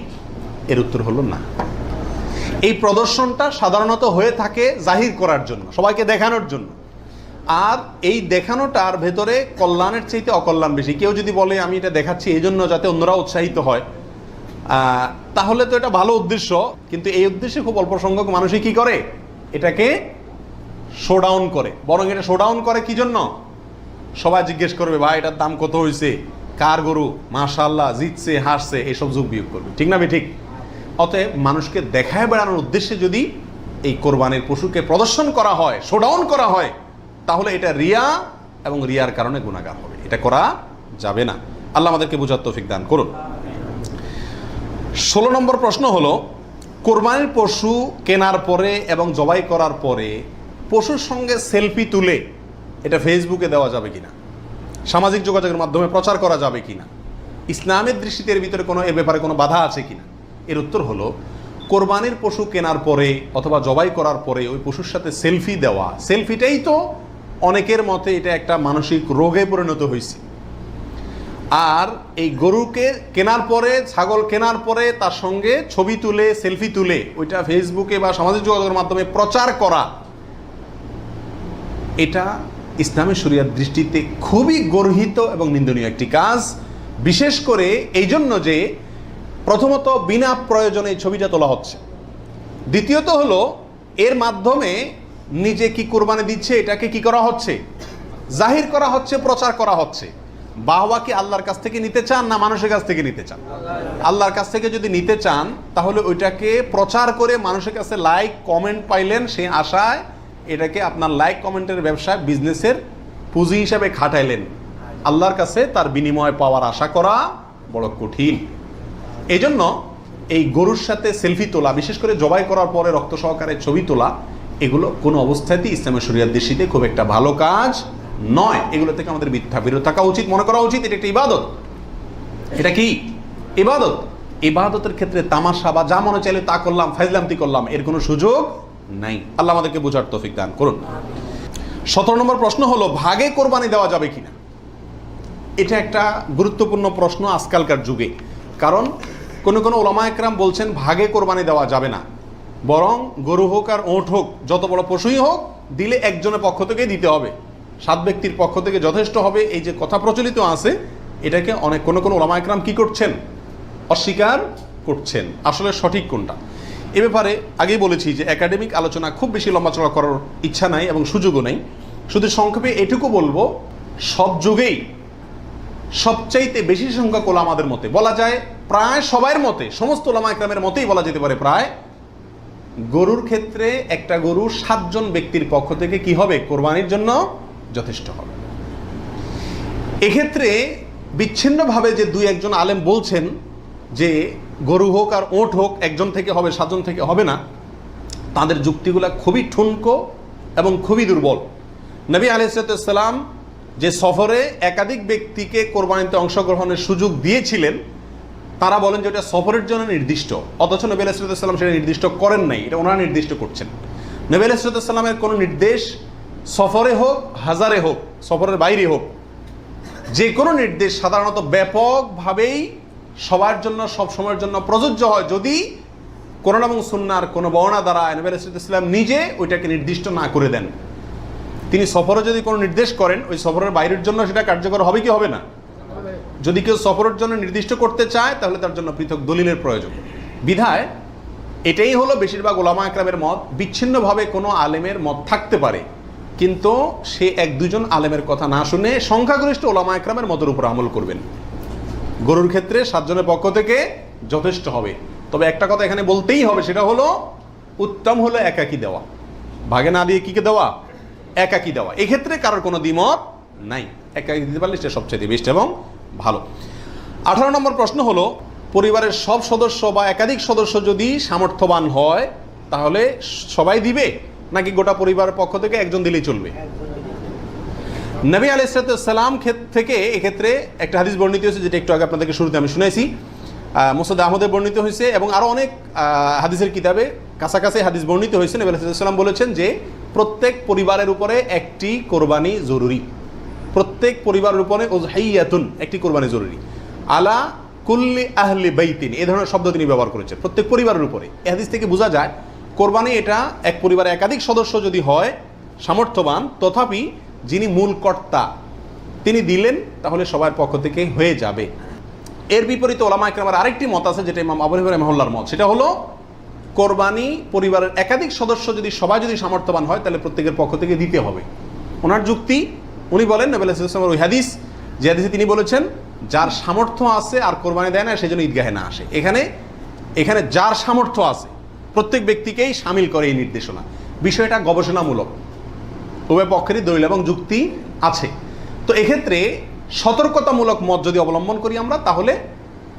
Speaker 1: এর উত্তর হলো না। এই প্রদর্শনটা সাধারণত হয়ে থাকে জাহির করার জন্য, সবাইকে দেখানোর জন্য। আর এই দেখানোটার ভেতরে কল্যাণের চাইতে অকল্যাণ বেশি। কেউ যদি বলে আমি এটা দেখাচ্ছি এই জন্য যাতে অন্যরা উৎসাহিত হয়, তাহলে তো এটা ভালো উদ্দেশ্য, কিন্তু এই উদ্দেশ্যে খুব অল্প সংখ্যক মানুষই কি করে? এটাকে শোডাউন করে। বরং এটা শোডাউন করে কি জন্য? সবাই জিজ্ঞেস করবে, ভাই এটার দাম কত হয়েছে, কার গরু, মাশাআল্লাহ, জিতছে, হাসছে, এইসব যোগ বিয়োগ করবে। ঠিক না ঠিক? অতএব মানুষকে দেখায় বেড়ানোর উদ্দেশ্যে যদি এই কোরবানির পশুকে প্রদর্শন করা হয়, শোডাউন করা হয়, তাহলে এটা রিয়া, এবং রিয়ার কারণে গুনাহগার হবে। এটা করা যাবে না। আল্লাহ আমাদেরকে বুঝার তৌফিক দান করুন। 16 নম্বর প্রশ্ন হলো, কোরবানির পশু কেনার পরে এবং জবাই করার পরে পশুর সঙ্গে সেলফি তুলে এটা ফেসবুকে দেওয়া যাবে কিনা, সামাজিক যোগাযোগের মাধ্যমে প্রচার করা যাবে কিনা, ইসলামের দৃষ্টিতে এর ভিতরে কোনো, এ ব্যাপারে কোনো বাধা আছে কিনা? এর উত্তর হলো, কোরবানির পশু কেনার পরে অথবা জবাই করার পরে ওই পশুর সাথে সেলফি দেওয়া, সেলফিটাই তো অনেকের মতে এটা একটা মানসিক রোগে পরিণত হয়েছে। আর এই গরুকে কেনার পরে, ছাগল কেনার পরে তার সঙ্গে ছবি তুলে, সেলফি তুলে ওইটা ফেসবুকে বা সামাজিক যোগাযোগের মাধ্যমে প্রচার করা, এটা ইসলামী শরিয়ার দৃষ্টিতে খুবই গর্হিত এবং নিন্দনীয় একটি কাজ। বিশেষ করে এই জন্য যে প্রথমত বিনা প্রয়োজনে এই ছবিটা তোলা হচ্ছে, দ্বিতীয়ত হলো এর মাধ্যমে নিজে কি কোরবানি দিচ্ছে এটাকে কি করা হচ্ছে? জাহির করা হচ্ছে, প্রচার করা হচ্ছে। বাহবা কি আল্লাহর কাছ থেকে নিতে চান না মানুষের কাছ থেকে নিতে চান? আল্লাহর কাছ থেকে যদি নিতে চান তাহলে ওইটাকে প্রচার করে মানুষের কাছে লাইক কমেন্ট পাইলেন, সেই আশায় এটাকে আপনার লাইক কমেন্টের ব্যবসায়, বিজনেসের পুঁজি হিসাবে খাটাইলেন। আল্লাহর কাছে তার বিনিময় পাওয়ার আশা করা বড় কঠিন। এই জন্য এই গরুর সাথে সেলফি তোলা, বিশেষ করে জবাই করার পরে রক্ত সহকারে ছবি তোলা, এগুলো কোনো অবস্থাতেই ইসলামের শরিয়ার দৃষ্টিতে খুব একটা ভালো কাজ নয়। এগুলো থেকে আমাদের বিরত থাকা উচিত, মনে করা উচিত এটা একটা ইবাদত। এটা কি ইবাদত? ইবাদতের ক্ষেত্রে তামাশা বা যা মনে চাইলে তা করলাম, ফাইজলামতি করলাম, এর কোনো সুযোগ নাই। আল্লাহ আমাদেরকে বোঝার তৌফিক দান করুন। 17 নম্বর প্রশ্ন হলো, ভাগে কোরবানি দেওয়া যাবে কিনা? এটা একটা গুরুত্বপূর্ণ প্রশ্ন আজকালকার যুগে। কারণ কোনো কোনো ওলামা একরাম বলছেন ভাগে কোরবানি দেওয়া যাবে না, বরং গরু হোক আর ওঁট হোক, যত বড় পশুই হোক, দিলে একজনের পক্ষ থেকে দিতে হবে, 7 ব্যক্তির পক্ষ থেকে যথেষ্ট হবে। এই যে কথা প্রচলিত আছে, এটাকে অনেক কোনো কোনো ওলামা একরাম কি করছেন? অস্বীকার করছেন, আসলে সঠিক কোনটা? এ ব্যাপারে আগেই বলেছি যে একাডেমিক আলোচনা খুব বেশি লম্বাচড়া করার ইচ্ছা নাই এবং সুযোগও নেই। শুধু সংক্ষেপে এটুকু বলবো, সব যুগেই সবচাইতে বেশি সংখ্যক ওলামাদের মতে, বলা যায় প্রায় সবার মতে, সমস্ত ওলামা ইকরামের মতেই বলা যেতে পারে প্রায়, গরুর ক্ষেত্রে একটা গরু 7 জন ব্যক্তির পক্ষ থেকে কি হবে? কোরবানির জন্য যথেষ্ট হবে। এক্ষেত্রে বিচ্ছিন্নভাবে যে 2-1 জন আলেম বলছেন যে গরু হোক আর ওট হোক একজন থেকে হবে, 7 জন থেকে হবে না, তাদের যুক্তিগুলা খুবই ঠুনকো এবং খুবই দুর্বল। নবী আলাইহিস সালাম যে সফরে একাধিক ব্যক্তিকে কোরবানিতে অংশগ্রহণের সুযোগ দিয়েছিলেন, তারা বলেন যে ওটা সফরের জন্য নির্দিষ্ট, অথচ নবী আলাইহিস সালাম সেটা নির্দিষ্ট করেন নাই, এটা ওনারা নির্দিষ্ট করছেন। নবী আলাইহিস সালামের কোনো নির্দেশ সফরে হোক, হাজারে হোক, সফরের বাইরে হোক, যে কোনো নির্দেশ সাধারণত ব্যাপকভাবেই সবার জন্য সব সময়ের জন্য প্রযোজ্য হয় যদি কোরআন এবং সুন্নাহর কোনো বর্ণনা দ্বারা নবী আলাইহিস সালাম নিজে ওইটাকে নির্দিষ্ট না করে দেন। তিনি সফরে যদি কোনো নির্দেশ করেন, ওই সফরের বাইরের জন্য সেটা কার্যকর হবে কি হবে না? যদি কেউ সফরের জন্য নির্দিষ্ট করতে চায় তাহলে তার জন্য পৃথক দলিলের প্রয়োজন। বিধায় এটাই হলো বেশিরভাগ ওলামা একরামের মত। বিচ্ছিন্নভাবে কোনো আলেমের মত থাকতে পারে, কিন্তু সে 1-2 জন আলেমের কথা না শুনে সংখ্যাগরিষ্ঠ ওলামা একরামের মতের উপর আমল করবেন। গরুর ক্ষেত্রে 7 জনের পক্ষ থেকে যথেষ্ট হবে। তবে একটা কথা এখানে বলতেই হবে, সেটা হলো উত্তম হলো একাকি দেওয়া, ভাগে না দিয়ে কিকে দেওয়া? একাকি দেওয়া। এক্ষেত্রে কারোর কোনো দ্বিমত নাই, একাকি দিতে পারলে সেটা সবচেয়ে বেস্ট এবং ভালো। 18 নম্বর প্রশ্ন হলো, পরিবারের সব সদস্য বা একাধিক সদস্য যদি সামর্থ্যবান হয় তাহলে সবাই দিবে, নাকি গোটা পরিবারের পক্ষ থেকে একজন দিলেই চলবে? নবী আলাইহিস সালাম থেকে এক্ষেত্রে একটা হাদিস বর্ণিত হয়েছে, যেটা একটু আগে আপনাদেরকে শুরুতে আমি শুনেছি, মুসনাদ আহমদে বর্ণিত হয়েছে এবং আরও অনেক হাদিসের কিতাবে কাছাকাছি হাদিস বর্ণিত হয়েছে। নবী আলাইহিস সালাম বলেছেন যে প্রত্যেক পরিবারের উপরে একটি কোরবানি জরুরি, প্রত্যেক পরিবারের উপরে উযহিয়াতুন, একটি কোরবানি জরুরি, আলা কুল্লি আহলি বাইতিন, এই ধরনের শব্দ তিনি ব্যবহার করেছেন, প্রত্যেক পরিবারের উপরে। এই হাদিস থেকে বোঝা যায় কোরবানি এটা এক পরিবারে একাধিক সদস্য যদি হয় সামর্থ্যবান, তথাপি যিনি মূল কর্তা তিনি দিলেন তাহলে সবার পক্ষ থেকে হয়ে যাবে। এর বিপরীতে ওলামা ইকরামের আরেকটি মত আছে, যেটা ইমাম আবু হানিফা রাহিমাহুল্লাহর মত, সেটা হলো কোরবানি পরিবারের একাধিক সদস্য যদি সবাই যদি সামর্থ্যবান হয় তাহলে প্রত্যেকের পক্ষ থেকে দিতে হবে। ওনার যুক্তি, উনি বলেন নবী আলাইহিস সালামের ওই হাদিস, যে হাদিসে তিনি বলেছেন যার সামর্থ্য আছে আর কোরবানি দেয় না সেই জন্য ঈদগাহে না আসে। এখানে যার সামর্থ্য আছে প্রত্যেক ব্যক্তিকেই শামিল করে এই নির্দেশনা। বিষয়টা গবেষণামূলক, উভয় পক্ষেরই দলিল এবং যুক্তি আছে। তো এক্ষেত্রে সতর্কতামূলক মত যদি অবলম্বন করি আমরা, তাহলে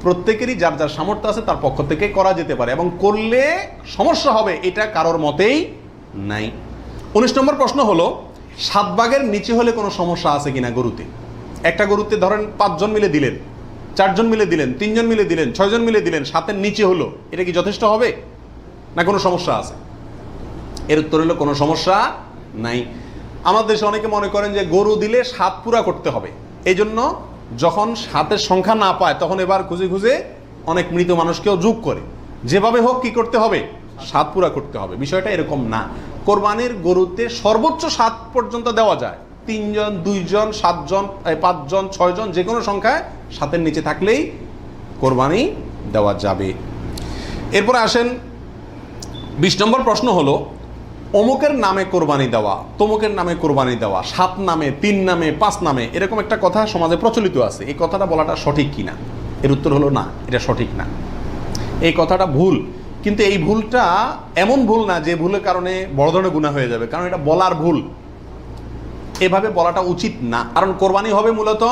Speaker 1: প্রত্যেকেরই যার যার সামর্থ্য আছে তার পক্ষ থেকে করা যেতে পারে, এবং করলে সমস্যা হবে এটা কারোর মতেই নাই। 19 নম্বর প্রশ্ন হলো, 7 ভাগের নিচে হলে কোনো সমস্যা আছে কিনা গরুতে? একটা গরুতে ধরেন 5 জন মিলে দিলেন, 4 জন মিলে দিলেন, 3 জন মিলে দিলেন, 6 জন মিলে দিলেন, 7-এর নিচে হলো, এটা কি যথেষ্ট হবে না কোনো সমস্যা আছে? এর উত্তর হলো কোনো সমস্যা নাই। আমাদের দেশে অনেকে মনে করেন যে গরু দিলে 7 পুরা করতে হবে, এই জন্য যখন 7-এর সংখ্যা না পায় তখন এবার খুঁজে খুঁজে অনেক মৃত মানুষকেও যোগ করে, যেভাবে হোক কি করতে হবে? 7 পুরা করতে হবে। বিষয়টা এরকম না। কোরবানির গরুতে সর্বোচ্চ 7 পর্যন্ত দেওয়া যায়, 3 জন, 2 জন, 7 জন, 5 জন, 6 জন, যে কোনো সংখ্যায় 7-এর নিচে থাকলেই কোরবানি দেওয়া যাবে। এরপরে আসেন 20 নম্বর প্রশ্ন হলো, অমুকের নামে কোরবানি দেওয়া, তমুকের নামে কোরবানি দেওয়া, 7 নামে, 3 নামে, 5 নামে, এরকম একটা কথা সমাজে প্রচলিত আছে। এই কথাটা বলাটা সঠিক কিনা? এর উত্তর হলো না, এটা সঠিক না, এই কথাটা ভুল। কিন্তু এই ভুলটা এমন ভুল না যে ভুলের কারণে বড় ধরনের গুনাহ হয়ে যাবে, কারণ এটা বলার ভুল, এভাবে বলাটা উচিত না। কারণ কোরবানি হবে মূলত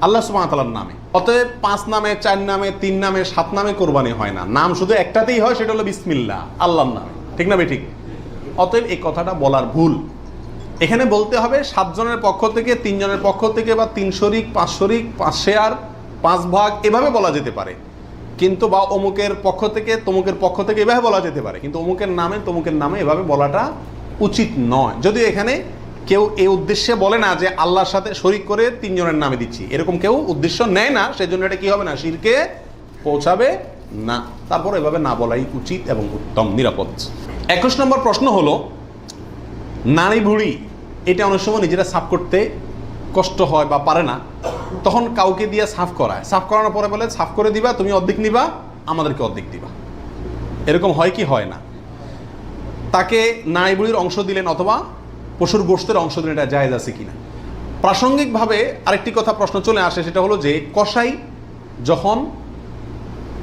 Speaker 1: আল্লাহ সুবহানাহু ওয়া তাআলার নামে, অতএব 5 নামে, 4 নামে, 3 নামে, 7 নামে কোরবানি হয় না। নাম শুধু একটাতেই হয়, সেটা হলো বিসমিল্লাহ, আল্লাহর নামে, ঠিক না ঠিক? অতএব এই কথাটা বলার ভুল। এখানে বলতে হবে 7 জনের পক্ষ থেকে, 3 জনের পক্ষ থেকে, বা 3 শরিক, 5 শরিক, 5 শেয়ার, 5 ভাগ, এভাবে বলা যেতে পারে। কিন্তু বা অমুকের পক্ষ থেকে, তমুকের পক্ষ থেকে, এভাবে বলা যেতে পারে, কিন্তু অমুকের নামে, তমুকের নামে এভাবে বলাটা উচিত নয়। যদিও এখানে কেউ এই উদ্দেশ্যে বলে না যে আল্লাহর সাথে শরিক করে 3 জনের নামে দিচ্ছি, এরকম কেউ উদ্দেশ্য নেয় না, সেজন্য এটা কি হবে না, শিরকে পৌঁছাবে না। তারপর এভাবে না বলাই উচিত এবং উত্তম, নিরাপদ। 21 নম্বর প্রশ্ন হলো, নারী বুড়ি এটা অনেক সময় নিজেরা সাফ করতে কষ্ট হয় বা পারে না, তখন কাউকে দিয়ে সাফ করায়, সাফ করানোর পরে বলে সাফ করে দিবা, তুমি অর্ধেক নিবা, আমাদেরকে অর্ধেক দিবা। এরকম হয় কি হয় না? তাকে নারী বুড়ির অংশ দিলেন অথবা পশুর গোশতের অংশ দিলেন, এটা জায়েজ আছে কিনা? প্রাসঙ্গিকভাবে আরেকটি কথা প্রশ্ন চলে আসে, সেটা হলো যে কসাই যখন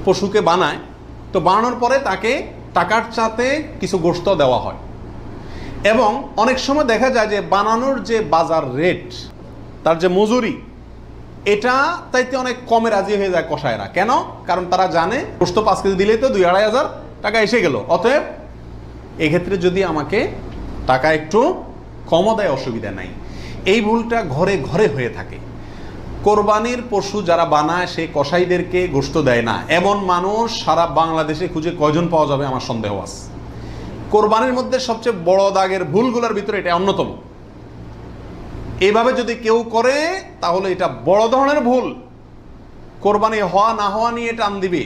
Speaker 1: পশুকে বানায়, তো বানানোর পরে তাকে টাকার চাতে কিছু গোশত দেওয়া হয়, এবং অনেক সময় দেখা যায় যে বানানোর যে বাজার রেট, তার যে মজুরি, এটা তাইতে অনেক কমে রাজি হয়ে যায় কসাইরা। কেন? কারণ তারা জানে গোশত 5 কেজি দিলেই তো 2-2.5 টাকা এসে গেল, অতএব এক্ষেত্রে যদি আমাকে টাকা একটু কমও দেয় অসুবিধা নাই। এই ভুলটা ঘরে ঘরে হয়ে থাকে। কোরবানির পশু যারা বানায় সে কসাইদেরকে গোশত দেয় না, এমন মানুষ সারা বাংলাদেশে খুঁজে কয়জন পাওয়া যাবে আমার সন্দেহ আছে। কোরবানির মধ্যে সবচেয়ে বড় দাগের ভুলগুলোর ভিতরে এটা অন্যতম। এইভাবে যদি কেউ করে তাহলে এটা বড় ধরনের ভুল। কোরবানি হওয়া না হওয়া নিয়ে টান দিবে।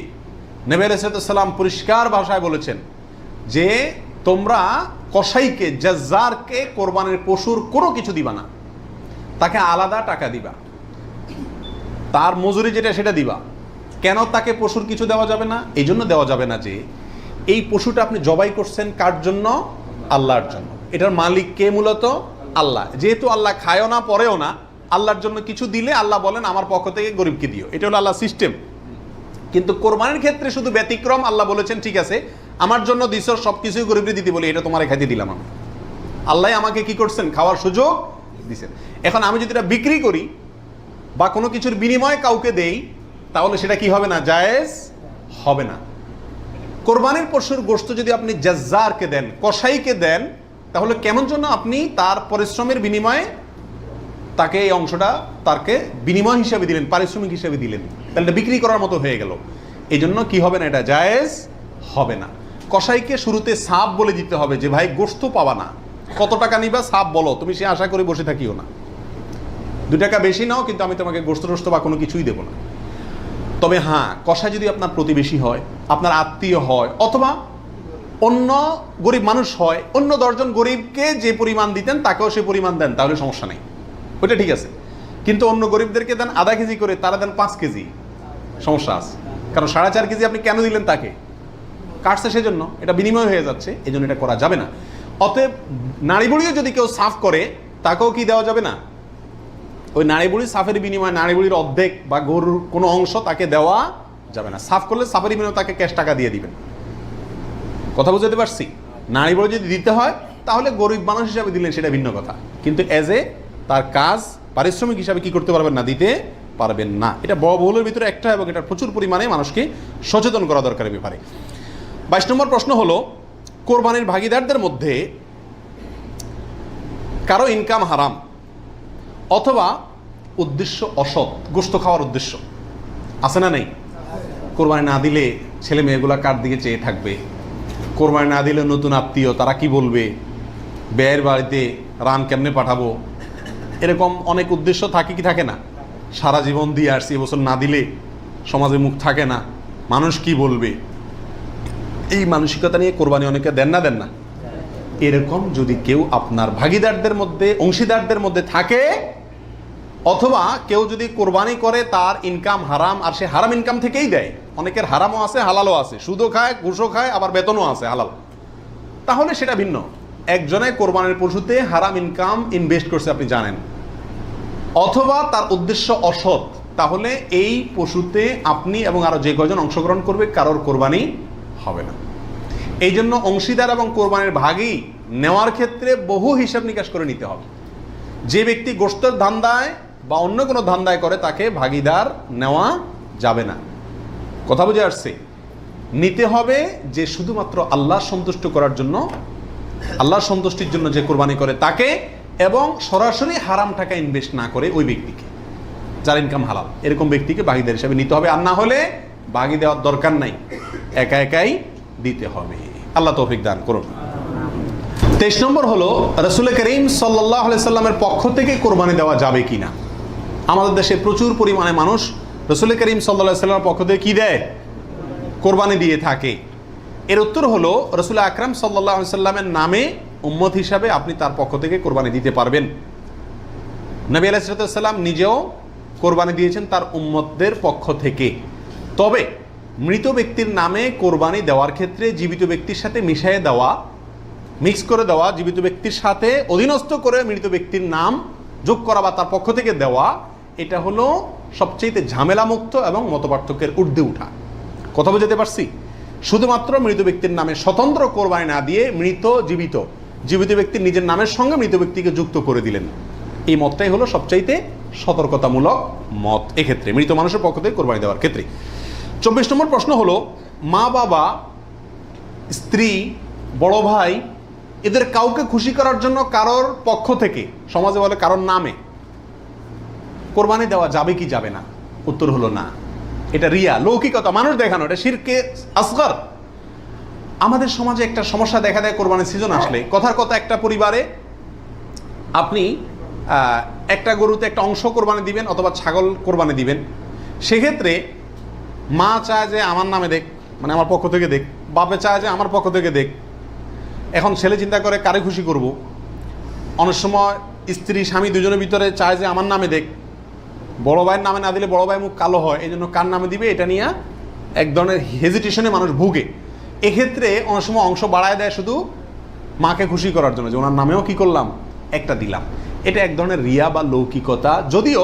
Speaker 1: নবী আলাইহিস সালাম পরিষ্কার ভাষায় বলেছেন যে তোমরা কসাইকে, জাজ্জারকে কোরবানির পশুর কোনো কিছু দিবা না, তাকে আলাদা টাকা দিবা, তার মজুরি যেটা সেটা দিবা। কেন তাকে পশুর কিছু দেওয়া যাবে না? এই জন্য দেওয়া যাবে না যে এই পশুটা আপনি জবাই করছেন কার জন্য? আল্লাহর জন্য। এটার মালিক কে? মূলত আল্লাহ। যেহেতু আল্লাহ খায়ও না পরেও না, আল্লাহর জন্য কিছু দিলে আল্লাহ বলেন আমার পক্ষ থেকে গরিবকে দিও। এটা হলো আল্লাহ সিস্টেম। কিন্তু কোরবানির ক্ষেত্রে শুধু ব্যতিক্রম, আল্লাহ বলেছেন ঠিক আছে আমার জন্য দিছ, সবকিছুই গরিবকে দিতে বলি, এটা তোমার খাইতে দিলাম আমি। আল্লাহ আমাকে কি করছেন? খাওয়ার সুযোগ দিছেন। এখন আমি যদি এটা বিক্রি করি বা কোনো কিছুর বিনিময়ে কাউকে দেই, তাহলে সেটা কি হবে না? জায়েজ হবে না। কোরবানির পশুর গোশত যদি আপনি জাজ্জারকে দেন, কসাইকে দেন, তাহলে কেমন জন্য আপনি তার পরিশ্রমের বিনিময়ে তাকে এই অংশটা তাকে বিনিময় হিসাবে দিলেন, পারিশ্রমিক হিসাবে দিলেন, তাহলে এটা বিক্রি করার মতো হয়ে গেল। এই জন্য কি হবে না? এটা জায়েজ হবে না। কসাইকে শুরুতে সাপ বলে দিতে হবে যে ভাই গোশত পাবা না, কত টাকা নিবা সাপ বলো, তুমি সে আশা করে বসে থাকিও না, 2 টাকা বেশি নাও, কিন্তু আমি তোমাকে গোশত টোস্ত বা কোনো কিছুই দেবো না। তবে হ্যাঁ, কসাই যদি আপনার প্রতিবেশী হয়, আপনার আত্মীয় হয়, অথবা অন্য গরিব মানুষ হয়, অন্য 10 জন গরিবকে যে পরিমাণ দিতেন তাকেও সে পরিমাণ দেন, তাহলে সমস্যা নেই, ওইটা ঠিক আছে। কিন্তু অন্য গরিবদেরকে দেন আধা কেজি করে, তারা দেন 5 কেজি, সমস্যা আছে। কারণ 4.5 কেজি আপনি কেন দিলেন? তাকে কাটছে সেজন্য, এটা বিনিময় হয়ে যাচ্ছে, এই জন্য এটা করা যাবে না। অতএব নারী বুড়িও যদি কেউ সাফ করে, তাকেও কি দেওয়া যাবে না? ওই নারী বুড়ির সাফের বিনিময়ে নারী বুড়ির অর্ধেক বা গরুর কোনো অংশ তাকে দেওয়া যাবে না। সাফ করলে সাফের বিনিময়ে তাকে ক্যাশ টাকা দিয়ে দিবেন। কথা বুঝতে পারছি? নারী বুড়ি যদি দিতে হয় তাহলে গরিব মানুষ হিসাবে দিলেন, সেটা ভিন্ন কথা, কিন্তু এজ এ তার কাজ পারিশ্রমিক হিসাবে কি করতে পারবেন না? দিতে পারবেন না। এটা বড় বহুলের ভিতরে একটা, এবং এটা প্রচুর পরিমাণে মানুষকে সচেতন করা দরকার এই ব্যাপারে। 22 নম্বর প্রশ্ন হলো, কোরবানির ভাগিদারদের মধ্যে কারো ইনকাম হারাম অথবা উদ্দেশ্য অসৎ, গোশত খাওয়ার উদ্দেশ্য আছে না নেই? কোরবানি না দিলে ছেলে মেয়েগুলা কার দিকে চেয়ে থাকবে, কোরবানি না দিলে নতুন আত্মীয় তারা কি বলবে, ব্যয়ের বাড়িতে রান কেমনে পাঠাবো, এরকম অনেক উদ্দেশ্য থাকে কি থাকে না? সারা জীবন দিয়ে আসছি, এবছর না দিলে সমাজে মুখ থাকে না, মানুষ কি বলবে, এই মানসিকতা নিয়ে কোরবানি অনেকে দেন না? এরকম যদি কেউ আপনার ভাগিদারদের মধ্যে, অংশীদারদের মধ্যে থাকে, অথবা কেউ যদি কোরবানি করে তার ইনকাম হারাম, আর সে হারাম ইনকাম থেকেই দেয়, অনেকের হারামও আছে হালালও আছে, সুদও খায় ঘুষও খায় আবার বেতনও আছে হালাল, তাহলে সেটা ভিন্ন। একজনে কোরবানির পশুতে হারাম ইনকাম ইনভেস্ট করছে আপনি জানেন, অথবা তার উদ্দেশ্য অসৎ, তাহলে এই পশুতে আপনি এবং আরো যে কয়জন অংশগ্রহণ করবে কারোর কোরবানি হবে না। এই জন্য অংশীদার এবং কোরবানির ভাগই নেওয়ার ক্ষেত্রে বহু হিসাব নিকাশ করে নিতে হবে। যে ব্যক্তি গোশতের ধান্দায় বা অন্য কোনো ধান্দায় করে তাকে ভাগিদার নেওয়া যাবে না। কথা বুঝে আসছে? নিতে হবে যে শুধুমাত্র আল্লাহ সন্তুষ্ট করার জন্য, আল্লাহর সন্তুষ্টির জন্য যে কোরবানি করে তাকে, এবং সরাসরি হারাম টাকা ইনভেস্ট না করে ওই ব্যক্তিকে, যার ইনকাম হালাল, এরকম ব্যক্তিকে ভাগিদার হিসাবে নিতে হবে। আর না হলে ভাগি দেওয়ার দরকার নাই, একা একাই দিতে হবে। আল্লাহ তৌফিক দান করুন। 23 নম্বর হলো, রাসূল করিম সাল্লাল্লাহু আলাইহি সাল্লামের পক্ষ থেকে কোরবানি দেওয়া যাবে কিনা। আমাদের দেশে প্রচুর পরিমাণে মানুষ রাসূল করিম সাল্লাল্লাহু আলাইহি সাল্লামের পক্ষ থেকে কি দেয়? কোরবানি দিয়ে থাকে। এর উত্তর হলো, রাসূল আকরাম সাল্লাল্লাহু আলাইহি সাল্লামের নামে উম্মত হিসাবে আপনি তার পক্ষ থেকে কোরবানি দিতে পারবেন। নবী আলাইহিস সালাম নিজেও কোরবানি দিয়েছেন তার উম্মতদের পক্ষ থেকে। তবে মৃত ব্যক্তির নামে কোরবানি দেওয়ার ক্ষেত্রে জীবিত ব্যক্তির সাথে মিশিয়ে দেওয়া, মিক্স করে দেওয়া, জীবিত ব্যক্তির সাথে অধীনস্থ করে মৃত ব্যক্তির নাম যোগ করা বা তার পক্ষ থেকে দেওয়া, এটা হলো সবচেয়ে ঝামেলামুক্ত এবং মতপার্থক্যের ঊর্ধ্বে উঠা। কথা বুঝতে পারছি? শুধুমাত্র মৃত ব্যক্তির নামে স্বতন্ত্র কোরবানি না দিয়ে জীবিত ব্যক্তির নিজের নামের সঙ্গে মৃত ব্যক্তিকে যুক্ত করে দিলেন, এই মতটাই হলো সবচাইতে সতর্কতামূলক মত এক্ষেত্রে মৃত মানুষের পক্ষ থেকে কোরবানি দেওয়ার ক্ষেত্রে। 24 নম্বর প্রশ্ন হলো, মা বাবা, স্ত্রী, বড় ভাই এদের কাউকে খুশি করার জন্য কারোর পক্ষ থেকে, সমাজে বলে কারোর নামে, কোরবানি দেওয়া যাবে কি যাবে না? উত্তর হলো না। এটা রিয়া, লৌকিকতা, মানুষ দেখানো, এটা শিরকে আসগর। আমাদের সমাজে একটা সমস্যা দেখা দেয় কোরবানির সিজন আসলে। কথার কথা, একটা পরিবারে আপনি একটা গরুতে একটা অংশ কোরবানি দিবেন অথবা ছাগল কোরবানি দিবেন, সেক্ষেত্রে মা চায় যে আমার নামে দেখ, মানে আমার পক্ষ থেকে দেখ, বাপে চায় যে আমার পক্ষ থেকে দেখ। এখন ছেলে চিন্তা করে কারে খুশি করব। অনেক সময় স্ত্রী স্বামী দুজনের ভিতরে চায় যে আমার নামে দেখ, বড় ভাইয়ের নামে না দিলে বড় ভাই মুখ কালো হয়, এই জন্য কার নামে দিবে এটা নিয়ে এক ধরনের হেজিটেশনে মানুষ ভুগে। এক্ষেত্রে অনেক সময় অংশ বাড়ায় দেয় শুধু মাকে খুশি করার জন্য, যে ওনার নামেও কি করলাম, একটা দিলাম। এটা এক ধরনের রিয়া বা লৌকিকতা। যদিও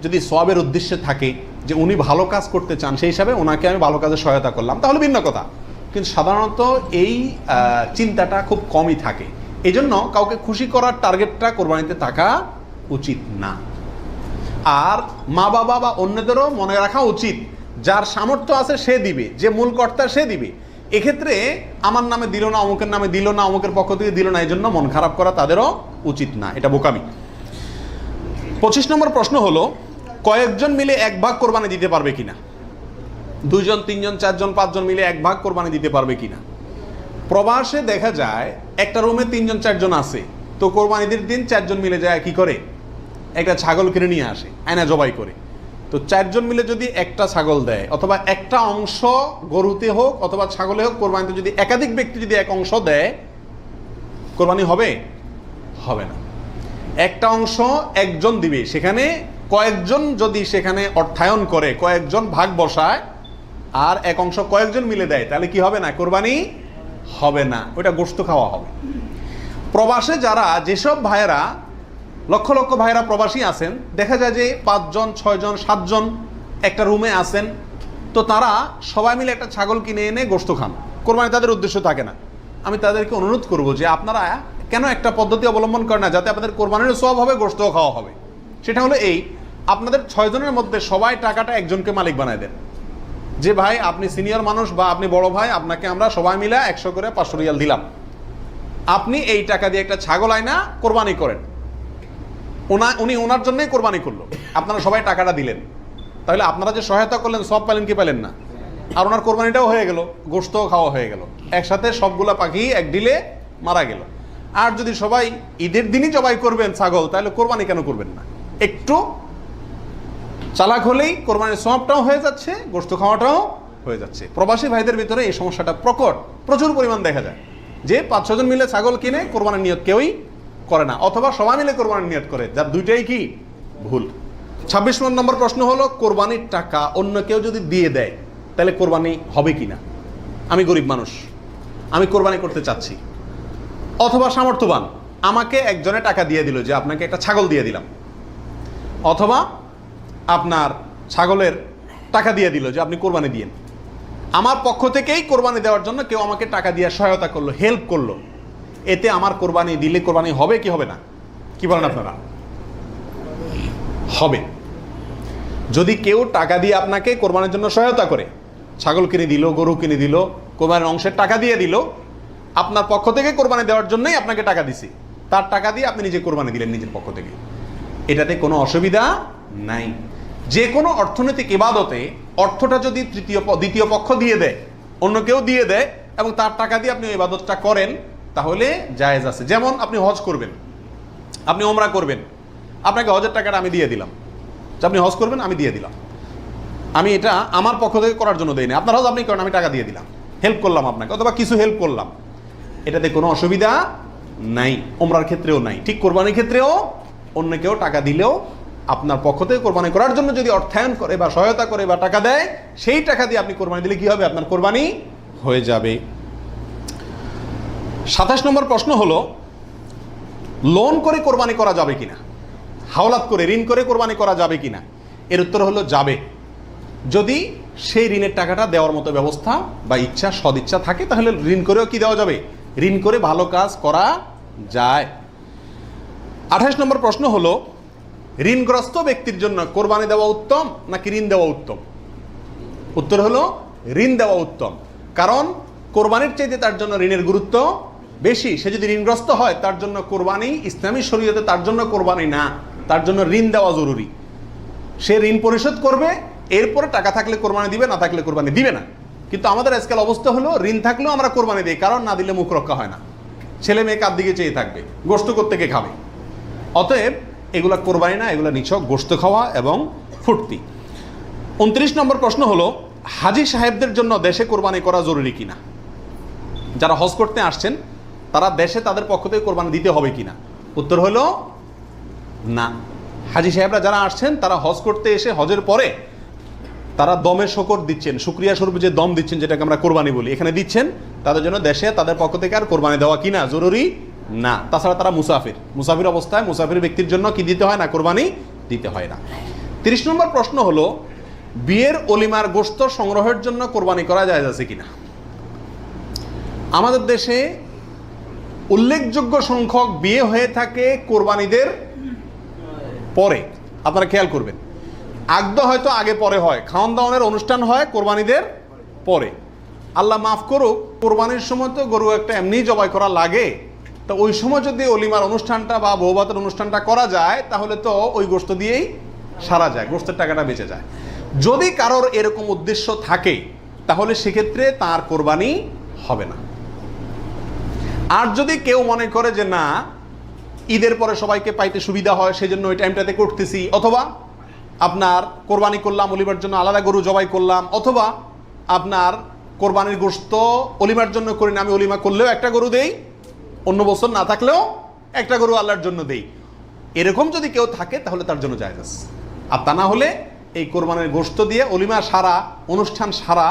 Speaker 1: যদি সওয়াবের উদ্দেশ্যে থাকে যে উনি ভালো কাজ করতে চান, সেই হিসাবে ওনাকে আমি ভালো কাজে সহায়তা করলাম, তাহলে ভিন্ন কথা। কিন্তু সাধারণত এই চিন্তাটা খুব কমই থাকে। এই জন্য কাউকে খুশি করার টার্গেটটা কোরবানিতে থাকা উচিত না। আর মা বাবা বা অন্যদেরও মনে রাখা উচিত, যার সামর্থ্য আছে সে দিবে, যে মূল কর্তা সে দিবে। এক্ষেত্রে আমার নামে দিল না, অমুকের নামে দিল না, অমুকের পক্ষ থেকে দিল না, এই জন্য মন খারাপ করা তাদেরও উচিত না, এটা বোকামি। 25 নম্বর প্রশ্ন হলো, কয়েকজন মিলে এক ভাগ কোরবানি দিতে পারবে কিনা? 2 জন, 3 জন, 4 জন, 5 জন মিলে এক ভাগ কোরবানি দিতে পারবে কিনা? প্রবাসে দেখা যায় একটা রুমে 3 জন 4 জন আছে, তো কোরবানিদের দিন 4 জন মিলে যায় কি করে, একটা ছাগল কিনে নিয়ে আসে, আয়না জবাই করে। তো 4 জন মিলে যদি একটা ছাগল দেয় অথবা একটা অংশ গরুতে হোক অথবা ছাগলে হোক, কোরবানিতে যদি একাধিক ব্যক্তি যদি এক অংশ দেয়, কোরবানি হবে? হবে না। একটা অংশ একজন দিবে, সেখানে কয়েকজন যদি সেখানে অর্থায়ন করে, কয়েকজন ভাগ বসায়, আর এক অংশ কয়েকজন মিলে দেয়, তাহলে কি হবে না? কোরবানি হবে না, ওটা গোশত খাওয়া হবে। প্রবাসে যারা, যেসব ভাইয়েরা, লক্ষ লক্ষ ভাইয়েরা প্রবাসী আছেন, দেখা যায় যে 5 জন, 6 জন, 7 জন একটা রুমে আছেন, তো তারা সবাই মিলে একটা ছাগল কিনে এনে গোশত খান, কোরবানি তাদের উদ্দেশ্য থাকে না। আমি তাদেরকে অনুরোধ করব যে আপনারা কেন একটা পদ্ধতি অবলম্বন করেন না, যাতে আপনাদের কোরবানির সওয়াব হবে, গোশতও খাওয়া হবে। সেটা হলো এই, আপনাদের 6 জনের মধ্যে সবাই টাকাটা একজনকে মালিক বানায় দেন, যে ভাই আপনি সিনিয়র মানুষ বা আপনি বড় ভাই, আপনাকে আমরা সবাই মিলে 100 করে 500 রিয়াল দিলাম, আপনি এই টাকা দিয়ে একটা ছাগল আয়না কোরবানি করেন। উনি ওনার জন্যই কোরবানি করলো, আপনারা সবাই টাকাটা দিলেন, তাহলে আপনারা যে সহায়তা করলেন সব পেলেন কি পেলেন না? আর ওনার কোরবানিটাও হয়ে গেল, গোশতও খাওয়া হয়ে গেল, একসাথে সবগুলা পাখি এক ডিলে মারা গেল। আর যদি সবাই ঈদের দিনই জবাই করবেন ছাগল, তাহলে কোরবানি কেন করবেন না? একটু চালাক হলেই কোরবানির সওয়াবটাও হয়ে যাচ্ছে, গোশত খাওয়াটাও হয়ে যাচ্ছে। প্রবাসী ভাইদের ভিতরে এই সমস্যাটা প্রচুর পরিমাণ দেখা যায়, যে 5-6 জন মিলে ছাগল কিনে কোরবানির নিয়ত কেউই করে না, অথবা সবাই মিলে কোরবানির নিয়ত করে, যার দুইটাই কি ভুল। 26 নম্বর প্রশ্ন হলো, কোরবানির টাকা অন্য কেউ যদি দিয়ে দেয়, তাহলে কোরবানি হবে কিনা? আমি গরিব মানুষ, আমি কোরবানি করতে চাচ্ছি, অথবা সামর্থ্যবান, আমাকে একজনে টাকা দিয়ে দিল যে আপনাকে একটা ছাগল দিয়ে দিলাম, অথবা আপনার ছাগলের টাকা দিয়ে দিল যে আপনি কোরবানি দিয়েন। আমার পক্ষ থেকেই কোরবানি দেওয়ার জন্য কেউ আমাকে টাকা দিয়ে সহায়তা করলো, হেল্প করলো, এতে আমার কোরবানি দিলে কোরবানি হবে কি হবে না? কি বলেন আপনারা? হবে। যদি কেউ টাকা দিয়ে আপনাকে কোরবানির জন্য সহায়তা করে, ছাগল কিনে দিল, গরু কিনে দিল, কোরবানির অংশের টাকা দিয়ে দিল, আপনার পক্ষ থেকে কোরবানি দেওয়ার জন্যই আপনাকে টাকা দিছি, তার টাকা দিয়ে আপনি নিজে কোরবানি দিলেন নিজের পক্ষ থেকে, এটাতে কোনো অসুবিধা নাই। যে কোনো অর্থনৈতিক ইবাদতে অর্থটা যদি দ্বিতীয় পক্ষ দিয়ে দেয়, অন্য কেউ দিয়ে দেয়, এবং তার টাকা দিয়ে আপনি ইবাদতটা করেন, তাহলে জায়েজ আছে। যেমন আপনি হজ করবেন, আপনি ওমরা করবেন, আপনাকে হজের টাকাটা আমি দিয়ে দিলাম, আপনি হজ করবেন আমি দিয়ে দিলাম, আমি এটা আমার পক্ষ থেকে করার জন্য দেই না, আপনার হজ আপনি করেন, আমি টাকা দিয়ে দিলাম, হেল্প করলাম আপনাকে, অথবা কিছু হেল্প করলাম, এটাতে কোনো অসুবিধা নাই। ওমরার ক্ষেত্রেও নাই, ঠিক কোরবানির ক্ষেত্রেও অন্য কেউ টাকা দিলেও আপনার পক্ষ থেকে কোরবানি করার জন্য যদি অর্থায়ন করে বা সহায়তা করে বা টাকা দেয়, সেই টাকা দিয়ে আপনি কোরবানি দিলে কি হবে? আপনার কোরবানি হয়ে যাবে। 27 নম্বর প্রশ্ন হলো, লোন করে কোরবানি করা যাবে কিনা, হাওলাত করে ঋণ করে কোরবানি করা যাবে কিনা? এর উত্তর হলো যাবে, যদি সেই ঋণের টাকাটা দেওয়ার মতো ব্যবস্থা বা ইচ্ছা, সদিচ্ছা থাকে, তাহলে ঋণ করেও কি দেওয়া যাবে? ঋণ করে ভালো কাজ করা যায়। 28 নম্বর প্রশ্ন হলো, ঋণগ্রস্ত ব্যক্তির জন্য কোরবানি দেওয়া উত্তম নাকি ঋণ দেওয়া উত্তম? উত্তর হলো ঋণ দেওয়া উত্তম, কারণ কোরবানির চাইতে তার জন্য ঋণের গুরুত্ব বেশি। সে যদি ঋণগ্রস্ত হয়, তার জন্য কোরবানি ইসলামী শরীয়তে তার জন্য কোরবানি না, তার জন্য ঋণ দেওয়া জরুরি। সে ঋণ পরিশোধ করবে, এরপরে টাকা থাকলে কোরবানি দিবে, না থাকলে কোরবানি দিবে না। কিন্তু আমাদের আজকাল অবস্থা হলো, ঋণ থাকলেও আমরা কোরবানি দিই, কারণ না দিলে মুখ রক্ষা হয় না, ছেলে মেয়ে কার দিকে চেয়ে থাকবে, গোশত কোত্থেকে খাবে। অতএব এগুলা কোরবানি না, এগুলা নিছক গোশত খাওয়া এবং ফুর্তি। 29 নম্বর প্রশ্ন হলো, হাজি সাহেবদের জন্য দেশে কোরবানি করা জরুরি কিনা? যারা হজ করতে আসছেন, তারা দেশে তাদের পক্ষ থেকে কোরবানি দিতে হবে কিনা? উত্তর হলো না। হাজি সাহেবরা যারা আসছেন, তারা হজ করতে এসে হজের পরে তারা দমে শকর দিচ্ছেন, শুকরিয়া স্বরূপ যে দম দিচ্ছেন, যেটাকে আমরা কোরবানি বলি, এখানে দিচ্ছেন, তাদের জন্য দেশে তাদের পক্ষ থেকে আর কোরবানি দেওয়া কিনা জরুরি না। তাছাড়া তারা মুসাফির অবস্থায় মুসাফির ব্যক্তির জন্য কি দিতে হয় না? কোরবানি দিতে হয় না। 30 নম্বর প্রশ্ন হলো, বিয়ের অলিমার গোশত সংগ্রহের জন্য কোরবানি করা জায়েজ আছে কিনা? আমাদের দেশে উল্লেখযোগ্য সংখ্যক বিয়ে হয়ে থাকে কোরবানিদের পরে। আপনারা খেয়াল করবেন, আগদ হয়তো আগে পরে হয়, খাওয়ান দাওয়ানের অনুষ্ঠান হয় কোরবানিদের পরে। আল্লাহ মাফ করুক, কোরবানির সময় তো গরু একটা এমনি জবাই করা লাগে, তো ওই সময় যদি অলিমার অনুষ্ঠানটা বা বৌভাতের অনুষ্ঠানটা করা যায়, তাহলে তো ওই গোশত দিয়েই সারা যায়, গোশতের টাকাটা বেঁচে যায়। যদি কারোর এরকম উদ্দেশ্য থাকে, তাহলে সেক্ষেত্রে তার কোরবানি হবে না। আর যদি কেউ মনে করে যে না, ঈদের পরে সবাইকে পাইতে সুবিধা হয়, সেজন্য ওই টাইমটাতে করতেছি, অথবা আপনার কোরবানি করলাম, অলিমার জন্য আলাদা গরু জবাই করলাম, অথবা আপনার কোরবানির গোশত অলিমার জন্য করি না, আমি অলিমা করলেও একটা গরু দেই, অন্য বছর না থাকলেও একটা গরু আল্লাহর জন্য দেই, এরকম যদি কেউ থাকে, তাহলে তার জন্য জায়েজ আছে। আর তা না হলে এই কোরবানির গোশত দিয়ে অলিমা সারা, অনুষ্ঠান সারা,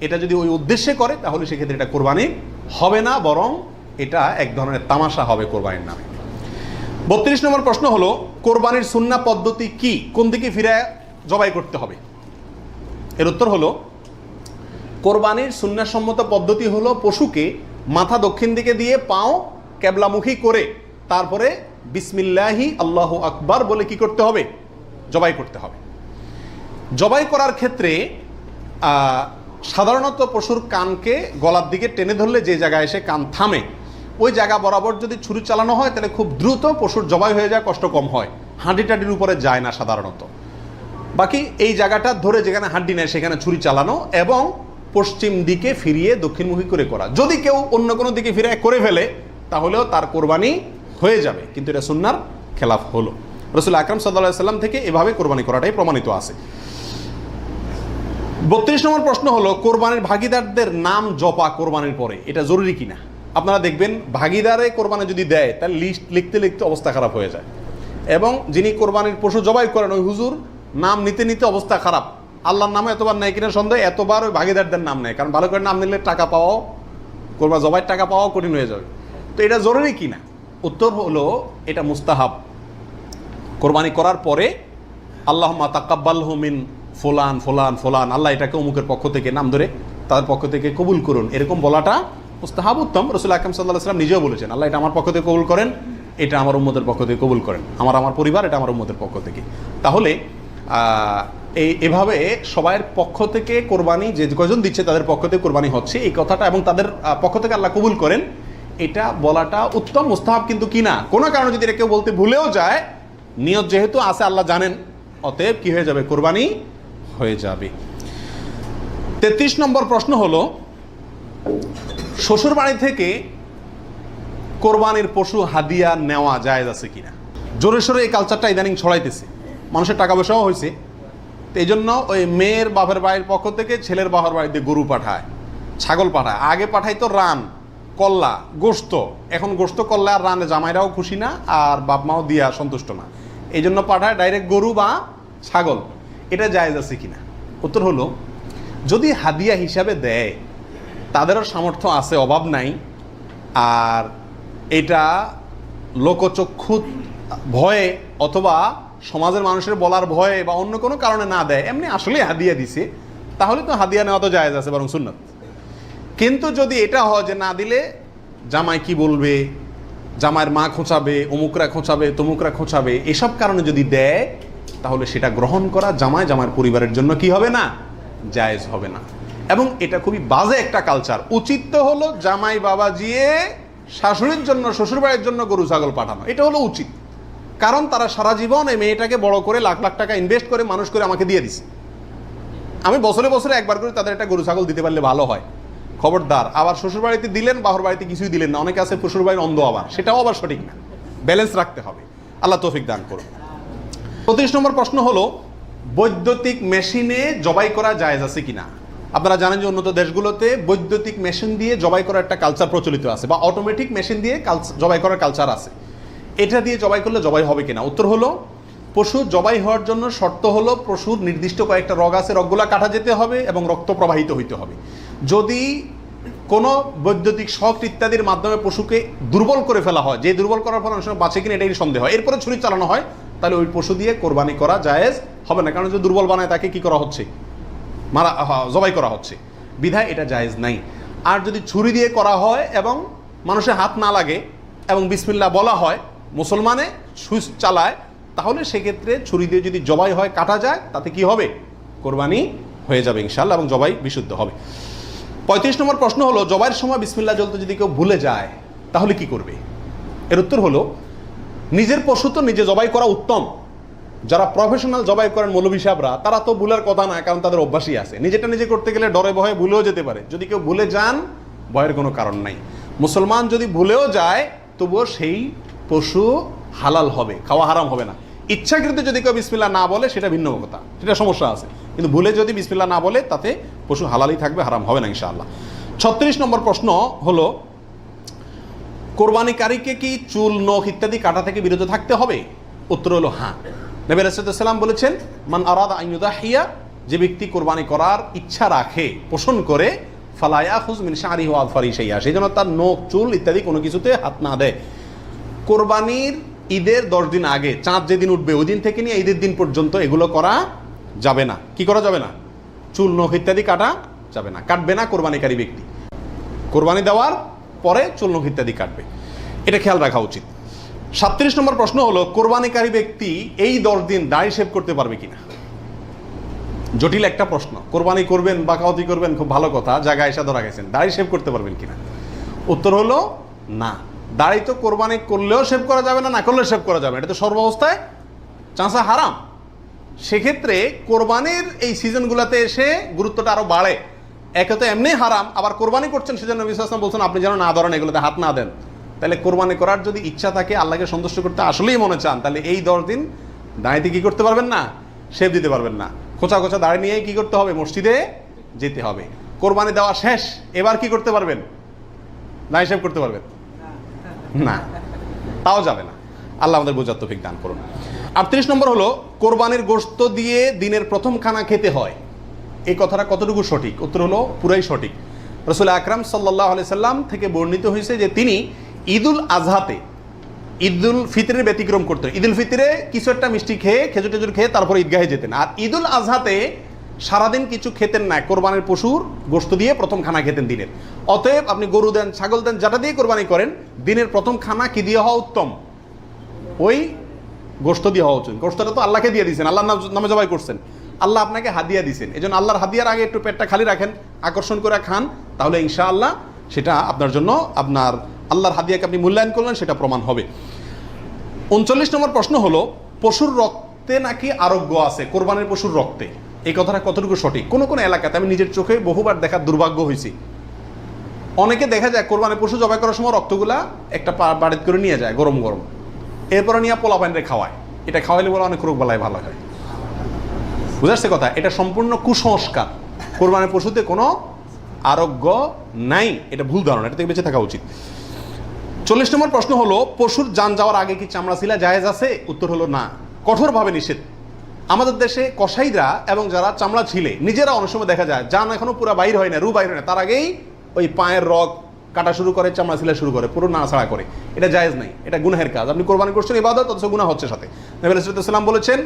Speaker 1: এটা যদি ওই উদ্দেশ্যে করে, তাহলে সেক্ষেত্রে এটা কোরবানি হবে না, বরং এটা এক ধরনের তামাশা হবে কোরবানির নামে। 32 নম্বর প্রশ্ন হলো, কোরবানির সুন্নাহ পদ্ধতি কি, কোন দিকে ফিরে জবাই করতে হবে? এর উত্তর হলো, কোরবানির সুন্নাহ সম্মত পদ্ধতি হলো, পশুকে মাথা দক্ষিণ দিকে দিয়ে পাও কেবলামুখী করে তারপরে বিসমিল্লাহি আল্লাহু আকবার বলে কি করতে হবে? জবাই করতে হবে। জবাই করার ক্ষেত্রে সাধারণত পশুর কানকে গলার দিকে টেনে ধরলে যে জায়গায় এসে কান থামে, ওই জায়গা বরাবর যদি ছুরি চালানো হয়, তাহলে খুব দ্রুত পশুর জবাই হয়ে যায়, কষ্ট কম হয়, হাঁডি টাডির উপরে যায় না সাধারণত। বাকি এই জায়গাটা ধরে যেখানে হাড্ডি নেয় সেখানে ছুরি চালানো এবং পশ্চিম দিকে ফিরিয়ে দক্ষিণমুখী করে করা। যদি কেউ অন্য কোনো দিকে ফিরে করে ফেলে, তাহলেও তার কোরবানি হয়ে যাবে, কিন্তু এটা সুন্নাহর খেলাফ হলো। রাসূল আকরাম সাল্লাল্লাহু আলাইহি সাল্লাম থেকে এভাবে কোরবানি করাটাই প্রমাণিত আছে। 32 নম্বর প্রশ্ন হলো, কোরবানির ভাগিদারদের নাম জপা কোরবানির পরে এটা জরুরি কিনা? আপনারা দেখবেন, ভাগিদারে কোরবানি যদি দেয়, তার লিস্ট লিখতে লিখতে অবস্থা খারাপ হয়ে যায়, এবং যিনি কোরবানির পশু জবাই করেন ওই হুজুর নাম নিতে নিতে অবস্থা খারাপ। আল্লাহর নামে এতবার নেয় কিনা সন্দেহ, এতবার ওই ভাগিদারদের নাম নেয়, কারণ ভালো করে নাম নিলে টাকা পাওয়াও, কোরবানি জবাইয়ের টাকা পাওয়াও কঠিন হয়ে যাবে। তো এটা জরুরি কিনা? উত্তর হলো, এটা মুস্তাহাব। কোরবানি করার পরে আল্লাহুম্মা তাকাব্বালহু মিন ফুলান ফুলান ফুলান, আল্লাহ এটাকে অমুকের পক্ষ থেকে নাম ধরে তাদের পক্ষ থেকে কবুল করুন, এরকম বলাটা মুস্তাহাব, উত্তম। রাসূল আকরাম সাল্লাল্লাহু আলাইহি ওয়াসাল্লাম নিজেও বলেছেন, আল্লাহ এটা আমার পক্ষ থেকে কবুল করেন, এটা আমার উম্মতের পক্ষ থেকে কবুল করেন, আমার পরিবার, এটা আমার উম্মতের পক্ষ থেকে। তাহলে এভাবে সবাইয়ের পক্ষ থেকে কোরবানি, যে কয়জন দিচ্ছে তাদের পক্ষ থেকে কোরবানি হচ্ছে, এই কথাটা, এবং তাদের পক্ষ থেকে আল্লাহ কবুল করেন, এটা বলাটা উত্তম, মুস্তাহাব কিন্তু কিনা। কোনো কারণে যদি এটা কেউ বলতে ভুলেও যায়, নিয়ত যেহেতু আছে আল্লাহ জানেন, অতএব কি হয়ে যাবে? কোরবানি হয়ে যাবে। 33 নম্বর প্রশ্ন হলো, শ্বশুর বাড়ি থেকে কোরবানির পশু হাদিয়া নেওয়া জায়েজ আছে কিনা? জোরে সোরে এই কালচারটা ইদানিং ছড়াইতেছে, মানুষের টাকা পয়সাও হয়েছে, তো এই জন্য ওই মেয়ের বাপের বাড়ির পক্ষ থেকে ছেলের বাবার বাড়িতে গরু পাঠায়, ছাগল পাঠায়। আগে পাঠাইতো রান, কল্লা, গোশত। এখন গোশত, কল্লা আর রানে জামাইরাও খুশি না, আর বাপ মাও দিয়া সন্তুষ্ট না। এই জন্য পাঠায় ডাইরেক্ট গরু বা ছাগল, এটা জায়েজ আছে কিনা? উত্তর হলো, যদি হাদিয়া হিসাবে দেয়, তাদেরও সামর্থ্য আছে, অভাব নাই, আর এটা লোকচক্ষু ভয়ে অথবা সমাজের মানুষের বলার ভয়ে বা অন্য কোনো কারণে না দেয়, এমনি আসলে হাদিয়া দিছে, তাহলে তো হাদিয়া নেওয়া তো জায়েজ আছে, বরং সুন্নাত। কিন্তু যদি এটা হয় যে না দিলে জামাই কি বলবে, জামাইয়ের মা খোঁচাবে, অমুকরা খোঁচাবে, তমুকরা খোঁচাবে, এসব কারণে যদি দেয়, তাহলে সেটা গ্রহণ করা জামাইয়ের পরিবারের জন্য কি হবে না? জায়েজ হবে না। এবং এটা খুবই বাজে একটা কালচার। উচিত তো হলো জামাই বাবা জিয়ে শাশুড়ির জন্য, শ্বশুরবাড়ির জন্য গরু ছাগল পাঠানো, এটা হলো উচিত। কারণ তারা সারা জীবন এই মেয়েটাকে বড় করে লাখ লাখ টাকা ইনভেস্ট করে মানুষ করে আমাকে দিয়ে দিছে। আমি বছরে বছরে একবার করে তাদের একটা গরু ছাগল দিতে পারলে ভালো হয়। খবরদার, আবার শ্বশুরবাড়িতে দিলেন, বাহর বাড়িতে কিছুই দিলেন না। অনেকে আছে শ্বশুরবাড়ির অন্ধ, আবার সেটাও আবার সঠিক না। ব্যালেন্স রাখতে হবে। আল্লাহ তৌফিক দান করুন। 35 নম্বর প্রশ্ন হলো, বৈদ্যুতিক মেশিনে জবাই করা জায়েজ আছে কিনা? আপনারা জানেন যে উন্নত দেশগুলোতে বৈদ্যুতিক মেশিন দিয়ে জবাই করার একটা কালচার প্রচলিত আছে, বা অটোমেটিক মেশিন দিয়ে জবাই করার কালচার আছে। এটা দিয়ে জবাই করলে জবাই হবে কিনা? উত্তর হলো, পশু জবাই হওয়ার জন্য শর্ত হলো পশুর নির্দিষ্ট কয়েকটা রগ আছে, রগগুলা কাটা যেতে হবে এবং রক্ত প্রবাহিত হইতে হবে। যদি কোনো বৈদ্যুতিক শক ইত্যাদির মাধ্যমে পশুকে দুর্বল করে ফেলা হয়, যে দুর্বল করার ফলে অনেক সময় বাঁচে কিনা এটাই সন্দেহ হয়, এরপরে ছুরি চালানো হয়, তাহলে ওই পশু দিয়ে কোরবানি করা জায়েজ হবে না। কারণ যে দুর্বল বানায় তাকে কি করা হচ্ছে? জবাই করা হচ্ছে, বিধায় এটা জায়েজ নাই। আর যদি ছুরি দিয়ে করা হয় এবং মানুষের হাত না লাগে এবং বিসমিল্লাহ বলা হয়, মুসলমানে সুইচ চালায়, তাহলে সেক্ষেত্রে ছুরি দিয়ে যদি জবাই হয়, কাটা যায়, তাতে কি হবে? কোরবানি হয়ে যাবে ইনশাআল্লাহ, এবং জবাই বিশুদ্ধ হবে। 35 নম্বর প্রশ্ন হলো, জবাইয়ের সময় বিসমিল্লাহ বলতে যদি কেউ ভুলে যায়, তাহলে কি করবে? এর উত্তর হলো, নিজের পশু তো নিজে জবাই করা উত্তম। যারা প্রফেশনাল জবাই করেন মৌলভী সাহেবরা, তারা তো ভুলের কথা না, কারণ তাদের অভ্যাসই আছে। নিজেটা নিজে করতে গেলে ডরে ভয়ে ভুলেও যেতে পারে। যদি কেউ ভুলে যান, ভয়ের কোনো কারণ নাই। মুসলমান যদি ভুলেও যায়, তবুও সেই পশু হালাল হবে, খাওয়া হারাম হবে না। ইচ্ছাকৃত যদি কেউ বিসমিল্লাহ না বলে, সেটা ভিন্ন কথা, সেটা সমস্যা আছে। কিন্তু ভুলে যদি বিসমিল্লাহ না বলে, তাতে পশু হালালই থাকবে, হারাম হবে না ইনশাআল্লাহ। 36 নম্বর প্রশ্ন হলো, কোরবানিকারীকে কি চুল, নখ ইত্যাদি কাটা থেকে বিরত থাকতে হবে? উত্তর হলো হ্যাঁ। নবী রাসূলুল্লাহ সাল্লাল্লাহু আলাইহি ওয়াসাল্লাম বলেছেন, মান আরাদা আন ইউদাহিয়া, যে ব্যক্তি কোরবানি করার ইচ্ছা রাখে, পোষণ করে, ফালা ইয়াখুয মিন শা'রিহি ওয়া আযফারিহি শাইআ, সেই জন্য তার নখ, চুল ইত্যাদি কোনো কিছুতে হাত না দেয়। কোরবানির ঈদের 10 দিন আগে, চাঁদ যেদিন উঠবে ওই দিন থেকে নিয়ে ঈদের দিন পর্যন্ত এগুলো করা যাবে না। কি করা যাবে না? চুল, নখ ইত্যাদি কাটা যাবে না, কাটবে না কোরবানিকারী ব্যক্তি। কোরবানি দেওয়ার পরে চুল, নখ ইত্যাদি কাটবে, এটা খেয়াল রাখা উচিত। 37 নম্বর প্রশ্ন হলো, কোরবানিকারী ব্যক্তি এই 10 দিন দাড়ি শেভ করতে পারবে কিনা? জটিল একটা প্রশ্ন। কোরবানি করবেন, বাকাওয়াতি করবেন, খুব ভালো কথা, জায়গায় এসে ধরা গেছেন, দাড়ি শেভ করতে পারবেন কিনা? উত্তর হলো না। দাড়ি তো কোরবানি করলেও শেভ করা যাবে না, না করলেও শেভ করা যাবে না, এটা তো সর্বাবস্থায় চাঁচা হারাম। সেক্ষেত্রে কোরবানির এই সিজনগুলোতে এসে গুরুত্বটা আরো বাড়ে। একে তো এমনি হারাম, আবার কোরবানি করছেন, সেজন্য নবী সাল্লাল্লাহু আলাইহি ওয়াসাল্লাম বলছেন আপনি যেন না ধরেন, এগুলোতে হাত না দেন। তাহলে কোরবানি করার যদি ইচ্ছা থাকে, আল্লাহকে সন্তুষ্ট করতে আসলেই মনে চান, তাহলে এই 10 দিন দাঁড়িয়ে কি করতে পারবেন না? শেভ দিতে পারবেন না। খোঁচা খোঁচা দাঁড়িয়ে নিয়ে কি করতে হবে? মসজিদে যেতে হবে। কোরবানি দেওয়া শেষ, এবার কি করতে পারবেন? দাঁড়ি শেভ করতে পারবেন না, তাও যাবে না। আল্লাহ আমাদের বোঝার তৌফিক দান করুন। 38 নম্বর হলো, কোরবানির গোশত দিয়ে দিনের প্রথম খানা খেতে হয়, এই কথাটা কতটুকু সঠিক? উত্তর হলো পুরাই সঠিক। রাসূল আকরাম সাল্লাল্লাহু আলাইহি সাল্লাম থেকে বর্ণিত হয়েছে যে তিনি ঈদুল আজহাতে, ঈদুল ফিতরের ব্যতিক্রম করতেন। ঈদুল ফিতরে কিছু একটা মিষ্টি খেয়ে, খেজুর টেজুর খেয়ে তারপরে ঈদগাহে যেতেন। আর ঈদুল আজহাতে সারাদিন কিছু খেতেন না, কোরবানির পশুর গোশত দিয়ে প্রথম খানা খেতেন দিনের। অতএব আপনি গরু দেন, ছাগল দেন, যেটা দিয়ে কোরবানি করেন, দিনের প্রথম খানা কি দিয়ে হওয়া উত্তম? ওই গোশত দিয়ে হওয়া উচিত। গোশতটা তো আল্লাহকে দিয়ে দিয়েছেন, আল্লাহর নামে জবাই করছেন, আল্লাহ আপনাকে হাদিয়া দিয়েছেন। এই জন্য আল্লাহর হাদিয়ার আগে একটু পেটটা খালি রাখেন, আকর্ষণ করে খান, তাহলে ইনশাআল্লাহ সেটা আপনার জন্য, আপনার আল্লাহর হাদিয়াকে আপনি মূল্যায়ন করলেন, সেটা প্রমাণ হবে। 39 নম্বর প্রশ্ন হলো, পশুর রক্তে নাকি আরোগ্য আছে, কোরবানির পশুর রক্তে, এই কথাটা কতটুকু সঠিক? কোন কোন এলাকাতে আমি নিজের চোখে বহুবার দেখার দুর্ভাগ্য হয়েছি, অনেকে দেখা যায় কোরবানির পশু জবাই করার সময় রক্তগুলা একটা বাড়িতে করে নিয়ে যায় গরম গরম, এরপরে নিয়ে পোলা পানিরে খাওয়ায়। এটা খাওয়াইলে বলে অনেক রোগ বালাই ভালো হয়। বুঝাচ্ছে কথা? এটা সম্পূর্ণ কুসংস্কার। কোরবানির পশুতে কোনো আরোগ্য নাই, এটা ভুল ধারণা, এটা থেকে বেঁচে থাকা উচিত। 40 নম্বর প্রশ্ন হলো, পশুর জান যাওয়ার আগে কি চামড়া ছিলা জায়েজ আছে? উত্তর হলো না। কঠোরভাবে নিষেধ। আমাদের দেশে কসাইরা এবং যারা চামড়া ছিলে নিজেরা অনেক সময় দেখা যায় যান এখনো পুরো বাইর হয় না, রু বাইর হয় না, তার আগেই ওই পায়ের রগ কাটা শুরু করে, চামড়া ছিলা শুরু করে, পুরো নাড়াছাড়া করে। এটা জায়েজ নাই, এটা গুনাহের কাজ। আপনি কোরবানি করছেন ইবাদত, অথচ গুনাহ হচ্ছে সাথে। নবী আলাইহিস সালাম বলেছেন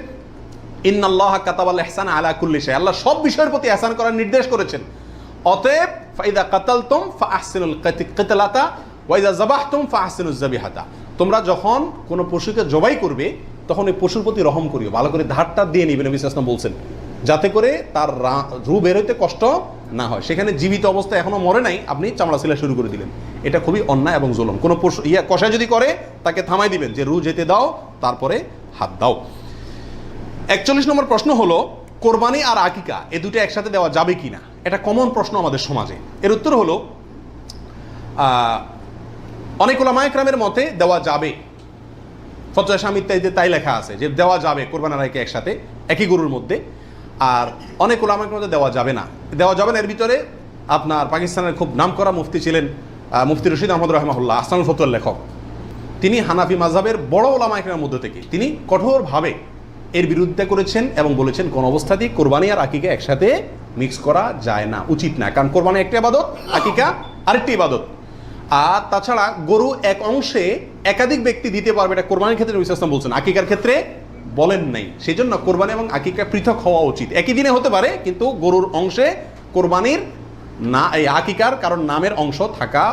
Speaker 1: ইন্নাল্লাহা কাতাবাল ইহসানা আলা কুল্লি শাই, আল্লাহ সব বিষয়ের প্রতি ইহসান করার নির্দেশ করেছেন। অতএব ফাইদা কাতালতুম ফাআহসিনুল কিতলাতা ওয়া ইযা যাবাহতুম ফাআহসিনুজ যাবিহাতা, তোমরা যখন কোনো পশুকে জবাই করবে তখন ওই পশুর প্রতি রহম করিও, ভালো করে ধারটা দিয়ে নিবেন। নবী সাল্লাল্লাহু আলাইহি ওয়াসাল্লাম বলছেন যাতে করে তার রু বের হইতে কষ্ট না হয়। সেখানে জীবিত অবস্থায় এখনো মরে নাই, আপনি চামড়া ছিলা শুরু করে দিলেন, এটা খুবই অন্যায় এবং জুলুম। কোনো পশু কষাই যদি করে তাকে থামাই দিবেন যে রু যেতে দাও, তারপরে হাত দাও। 41 নম্বর প্রশ্ন হলো কোরবানি আর আকিকা এ দুটো একসাথে দেওয়া যাবে কিনা, এটা কমন প্রশ্ন আমাদের সমাজে। এর উত্তর হলো অনেক উলামায়ে কেরামের মতে দেওয়া যাবে, ফতোয়া শামী ইত্যাদিতে তাই লেখা আছে যে দেওয়া যাবে কোরবানি আর আকিকা একসাথে একই গরুর মধ্যে। আর অনেক উলামায়ে কেরামের মধ্যে দেওয়া যাবে না। এর ভিতরে আপনার পাকিস্তানের খুব নামকরা মুফতি ছিলেন মুফতি রশিদ আহমদ রাহমাহুল্লাহ, আহসানুল ফতোয়ার লেখক। তিনি হানাফি মাযহাবের বড় উলামায়ে কেরামের মধ্যে থেকে তিনি কঠোরভাবে এর বিরুদ্ধে করেছেন এবং বলেছেন কোন অবস্থাতেই কোরবানি আর আকিকা একসাথে মিক্স করা যায় না, উচিত না। কারণ কোরবানি একটা ইবাদত, আকিকা আরেকটি ইবাদত। আর তাছাড়া গরু এক অংশে একাধিক ব্যক্তি দিতে পারবে, এটা কোরবানির ক্ষেত্রে নবী সাল্লাল্লাহু আলাইহি ওয়াসাল্লাম বলছেন, আকিকার ক্ষেত্রে বলেন নাই। সেই জন্য কোরবানি এবং আকিকা পৃথক হওয়া উচিত। একই দিনে হতে পারে কিন্তু গরুর অংশে কোরবানির না, এই আকিকার কারণ নামের অংশ থাকা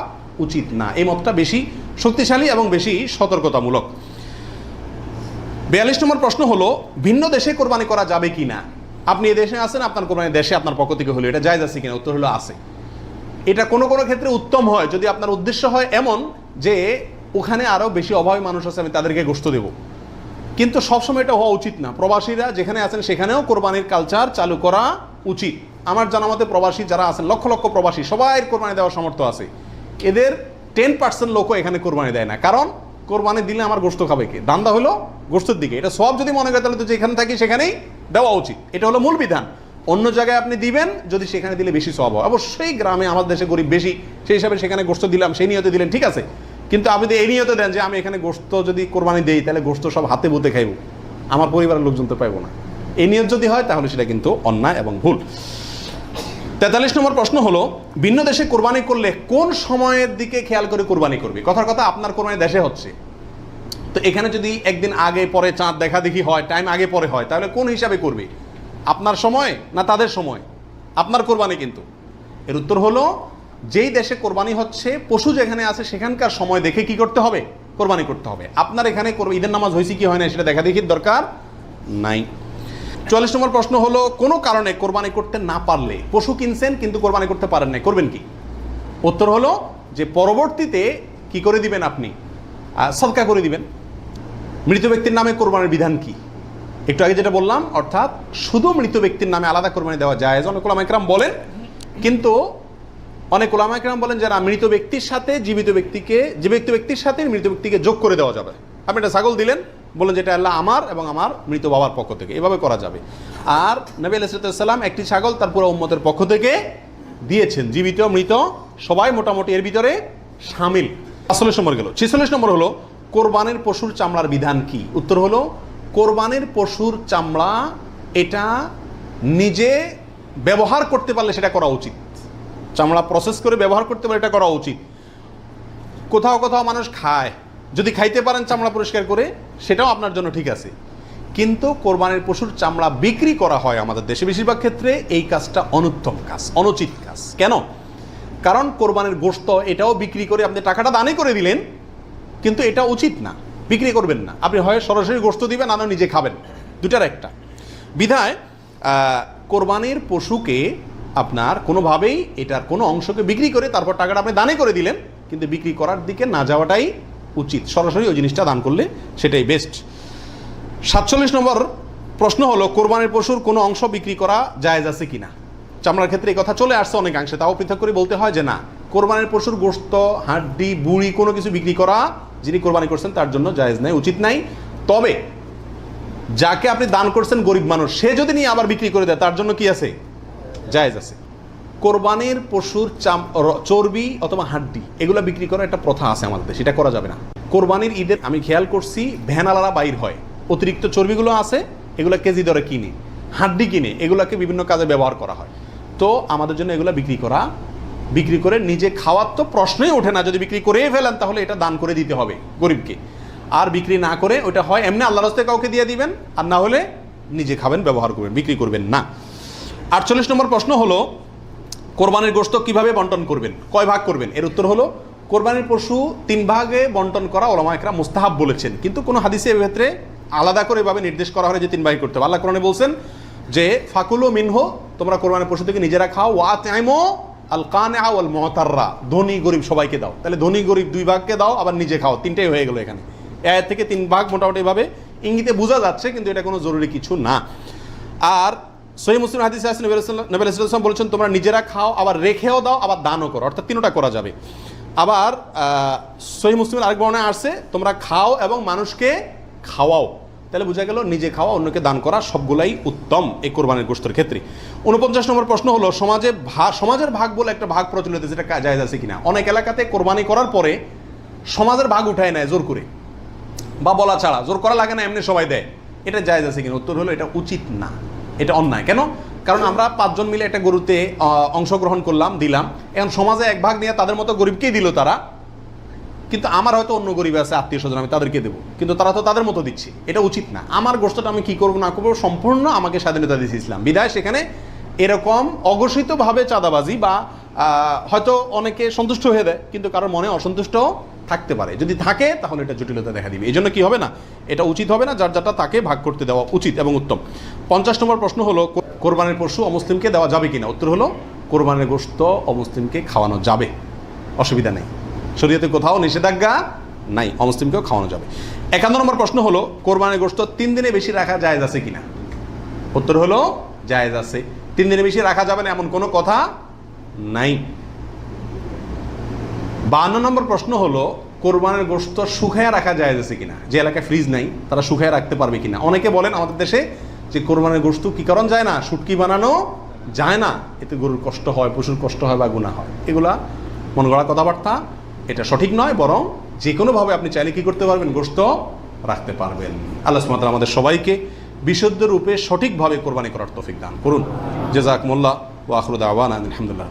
Speaker 1: উচিত না। এই মতটা বেশি শক্তিশালী এবং বেশি সতর্কতামূলক। 42 নম্বর প্রশ্ন হলো ভিন্ন দেশে কোরবানি করা যাবে কিনা। আপনি এই দেশে আছেন, আপনার কোরবানি দেশে আপনার পক্ষ থেকে হলো, এটা জায়েজ আছে কিনা? উত্তর হলো আছে। এটা কোনো কোনো ক্ষেত্রে উত্তম হয় যদি আপনার উদ্দেশ্য হয় এমন যে ওখানে আরো বেশি অভাবী মানুষ আছে, আমি তাদেরকে গোশত দেব। কিন্তু সবসময় এটা হওয়া উচিত না। প্রবাসীরা যেখানে আছেন সেখানেও কোরবানির কালচার চালু করা উচিত। আমার জানা মতে প্রবাসী যারা আছেন, লক্ষ লক্ষ প্রবাসী, সবাই কোরবানি দেওয়ার সামর্থ্য আছে। এদের 10% লোকও এখানে কোরবানি দেয় না। কারণ কোরবানি দিলে আমার গোশত খাবে কে? দান্দা হলো গোশতের দিকে। এটা সব যদি মনে করে তাহলে তো যেখানে থাকি সেখানেই দেওয়া উচিত। এটা হলো মূল বিধান। অন্য জায়গায় আপনি দিবেন যদি সেখানে দিলে বেশি সওয়াব হয়। অবশ্যই গ্রামে আমাদের দেশে গরিব বেশি, সেই হিসাবে সেখানে গোশত দিলাম, সেই নিয়তে দিলেন, ঠিক আছে। কিন্তু আপনি এই নিয়তে দেন যে আমি এখানে গোশত যদি কোরবানি দেই তাহলে গোশত সব হাতে বুতে খাইব, আমার পরিবারের লোকজন তো পাইব না। এই নিয়ত যদি হয় তাহলে সেটা কিন্তু অন্যায় এবং ভুল। 43 নম্বর প্রশ্ন হলো ভিন্ন দেশে কোরবানি করলে কোন সময়ের দিকে খেয়াল করে কোরবানি করবে? কথার কথা আপনার কোরবানি দেশে হচ্ছে, তো এখানে যদি একদিন আগে পরে চাঁদ দেখা দেখি হয়, টাইম আগে পরে হয়, তাহলে কোন হিসাবে করবে? আপনার সময় না তাদের সময়? আপনার কোরবানি কিন্তু। এর উত্তর হলো যেই দেশে কোরবানি হচ্ছে পশু যেখানে আছে সেখানকার সময় দেখে কি করতে হবে? কোরবানি করতে হবে। আপনার এখানে ঈদের নামাজ হয়েছে কি হয় না সেটা দেখা দেখির দরকার নাই। 44 নম্বর প্রশ্ন হলো কোনো কারণে কোরবানি করতে না পারলে, পশু কিনছেন কিন্তু কোরবানি করতে পারেন না, করবেন কি? উত্তর হলো যে পরবর্তীতে কি করে দিবেন? আপনি সদকা করে দিবেন। মৃত ব্যক্তির নামে কোরবানির বিধান কি? একটু আগে যেটা বললাম, অর্থাৎ শুধু মৃত ব্যক্তির নামে আলাদা কোরবানি দেওয়া যায় অনেক উলামায়ে কেরাম বলেন, কিন্তু অনেক উলামায়ে কেরাম বলেন যারা মৃত ব্যক্তির সাথে জীবিত ব্যক্তির সাথে মৃত ব্যক্তিকে যোগ করে দেওয়া যাবে। আপনি একটা ছাগল দিলেন, বলেন যেটা আল্লাহ আমার এবং আমার মৃত বাবার পক্ষ থেকে, এভাবে করা যাবে। আর নবী আলাইহিস সালাম একটি ছাগল তার পুরো উম্মতের পক্ষ থেকে দিয়েছেন, জীবিত মৃত সবাই মোটামুটি এর ভিতরে শামিল। 45 নম্বর গেল। 46 নম্বর হলো কোরবানির পশুর চামড়ার বিধান কি? উত্তর হলো কোরবানির পশুর চামড়া এটা নিজে ব্যবহার করতে পারলে সেটা করা উচিত। চামড়া প্রসেস করে ব্যবহার করতে পারলে এটা করা উচিত। কোথাও কোথাও মানুষ খায়, যদি খাইতে পারেন চামড়া পরিষ্কার করে সেটাও আপনার জন্য ঠিক আছে। কিন্তু কোরবানির পশুর চামড়া বিক্রি করা হয় আমাদের দেশে বেশিরভাগ ক্ষেত্রে, এই কাজটা অনুত্তম কাজ, অনুচিত কাজ। কেন? কারণ কোরবানির গোশত এটাও বিক্রি করে আপনি টাকাটা দানই করে দিলেন, কিন্তু এটা উচিত না, বিক্রি করবেন না। আপনি হয় সরাসরি গোশত দিবেন, আনা নিজে খাবেন, দুটার একটা। বিধায় কোরবানির পশুকে আপনার কোনোভাবেই এটার কোনো অংশকে বিক্রি করে তারপর টাকাটা আপনি দানে করে দিলেন, কিন্তু বিক্রি করার দিকে না যাওয়াটাই উচিত। সরাসরি ওই জিনিসটা দান করলে সেটাই বেস্ট। 47 নম্বর প্রশ্ন হলো কোরবানির পশুর কোনো অংশ বিক্রি করা জায়েজ আছে কিনা? চামড়ার ক্ষেত্রে এই কথা চলে আসছে অনেকাংশে, তাও পৃথক করে বলতে হয় যে না, কোরবানির পশুর গোশত, হাড্ডি, বুড়ি কোনো কিছু বিক্রি করা যিনি কোরবানি করছেন তার জন্য জায়েজ নাই, উচিত নাই। তবে যাকে আপনি দান করছেন গরিব মানুষ, সে যদি নিয়ে আবার বিক্রি করে দেয় তার জন্য কি আছে? জায়েজ আছে। কোরবানির পশুর চর্বি অথবা হাড্ডি এগুলো বিক্রি করার একটা প্রথা আছে আমাদের দেশে, এটা করা যাবে না। কোরবানির ঈদের আমি খেয়াল করছি ভ্যানালারা বাইর হয়,
Speaker 2: অতিরিক্ত চর্বিগুলো আছে এগুলো কেজি দরে কিনে, হাড্ডি কিনে এগুলোকে বিভিন্ন কাজে ব্যবহার করা হয়। তো আমাদের জন্য এগুলো বিক্রি করে নিজে খাওয়ার তো প্রশ্নই ওঠে না। যদি বিক্রি করেই ফেলেন তাহলে এটা দান করে দিতে হবে গরিবকে। আর বিক্রি না করে ওটা হয় এমনি আল্লাহর রাস্তায় কাউকে দিয়ে দিবেন, আর না হলে নিজে খাবেন, ব্যবহার করবেন, বিক্রি করবেন না। 48 নম্বর প্রশ্ন হলো কোরবানির গোশত কিভাবে বন্টন করবেন, কয় ভাগ করবেন? এর উত্তর হলো কোরবানির পশু 3 ভাগে বন্টন করা উলামা ইকরাম মুস্তাহাব বলেছেন, কিন্তু কোনো হাদিসে এর ক্ষেত্রে আলাদা করে এভাবে নির্দেশ করা হয় যে 3 ভাগে করতে হবে। আল্লাহ কোরআনে বলছেন যে ফাকুলু মিনহু, তোমরা কোরবানির পশু থেকে নিজেরা খাও, ওয়া আতইমু আল কানিআ ওয়াল মুতাররা, ধনী গরিব সবাইকে দাও। তাহলে ধনী গরিব 2 ভাগকে দাও, আবার নিজে খাও, 3টাই হয়ে গেল এখানে। আয়াত থেকে 3 ভাগ মোটামুটি ভাবে ইঙ্গিতে বোঝা যাচ্ছে, কিন্তু এটা কোনো জরুরি কিছু না। আর সহিহ মুসলিম হাদিসে আছে নবী সাল্লাল্লাহু আলাইহি ওয়াসাল্লাম বলেছেন তোমরা নিজেরা খাও, আবার রেখেও দাও, আবার দানও করো, অর্থাৎ 3টা করা যাবে। আবার সহিহ মুসলিমের আরেক বর্ণনায় আসছে তোমরা খাও এবং মানুষকে খাওয়াও। তাহলে বোঝা গেল নিজে খাওয়া, অন্যকে দান করা সবগুলাই উত্তম এই কোরবানির গোশতের ক্ষেত্রে। 49 নম্বর প্রশ্ন হলো সমাজের ভাগ বলে একটা ভাগ প্রচলিত, যেটা জায়েজ আছে কিনা। অনেক এলাকাতে কোরবানি করার পরে সমাজের ভাগ উঠায় নেয় জোর করে বা বলা ছাড়া, জোর করা লাগে না, এমনি সবাই দেয়। এটা জায়েজ আছে কিনা? উত্তর হলো এটা উচিত না, এটা অন্যায়। কেন? কারণ আমরা 5 জন মিলে একটা গরুতে অংশগ্রহণ করলাম, দিলাম, এখন সমাজে 1 ভাগ নিয়ে তাদের মতো গরিবকেই দিল তারা, কিন্তু আমার হয়তো অন্য গরিব আছে আত্মীয় স্বজন, আমি তাদেরকে দেবো, কিন্তু তারা তো তাদের মতো দিচ্ছে। এটা উচিত না। আমার গোশতটা আমি কি করবো না করবো সম্পূর্ণ আমাকে স্বাধীনতা দিয়েছে ইসলাম, বিধায় সেখানে এরকম অঘোষিতভাবে চাঁদাবাজি বা হয়তো অনেকে সন্তুষ্ট হয়ে দেয়, কিন্তু কারোর মনে অসন্তুষ্ট থাকতে পারে। যদি থাকে তাহলে এটা জটিলতা দেখা দিবে। এই জন্য কি হবে না, এটা উচিত হবে না, যার যারটা তাকে ভাগ করতে দেওয়া উচিত এবং উত্তম। 50 নম্বর প্রশ্ন হলো কোরবানির পশু অমুসলিমকে দেওয়া যাবে কিনা। উত্তর হলো কোরবানির গোশত অমুসলিমকে খাওয়ানো যাবে, অসুবিধা নেই, শরীয়তে কোথাও নিষেধাজ্ঞা নাই, অমুসলিমকেও খাওয়ানো যাবে। 51 নম্বর প্রশ্ন হলো কোরবানির গোশত 3 দিনে বেশি রাখা জায়েজ আছে কিনা। উত্তর হলো জায়েজ আছে, 3 দিনে বেশি রাখা যাবে না এমন কোনো কথা নাই। 52 নম্বর প্রশ্ন হলো কোরবানির গোশত শুকায় রাখা জায়েজ আছে কিনা। যে এলাকায় ফ্রিজ নাই তারা শুকায় রাখতে পারবে কিনা। অনেকে বলেন আমাদের দেশে যে কোরবানির গোশত কি কারণ যায় না, শুটকি বানানো যায় না, এতে গরুর কষ্ট হয়, পশুর কষ্ট হয় বা গুনাহ হয়। এগুলা মন গড়া কথাবার্তা, এটা সঠিক নয়। বরং যে কোনোভাবে আপনি চাইলে কি করতে পারবেন, গোশত রাখতে পারবেন। আল্লাহ সুবহানাহু ওয়া তাআলা আমাদের সবাইকে বিশুদ্ধ রূপে সঠিকভাবে কোরবানি করার তৌফিক দান করুন। জাযাকুমুল্লাহ ওয়া আখিরু দাওয়ানা আলহামদুলিল্লাহ।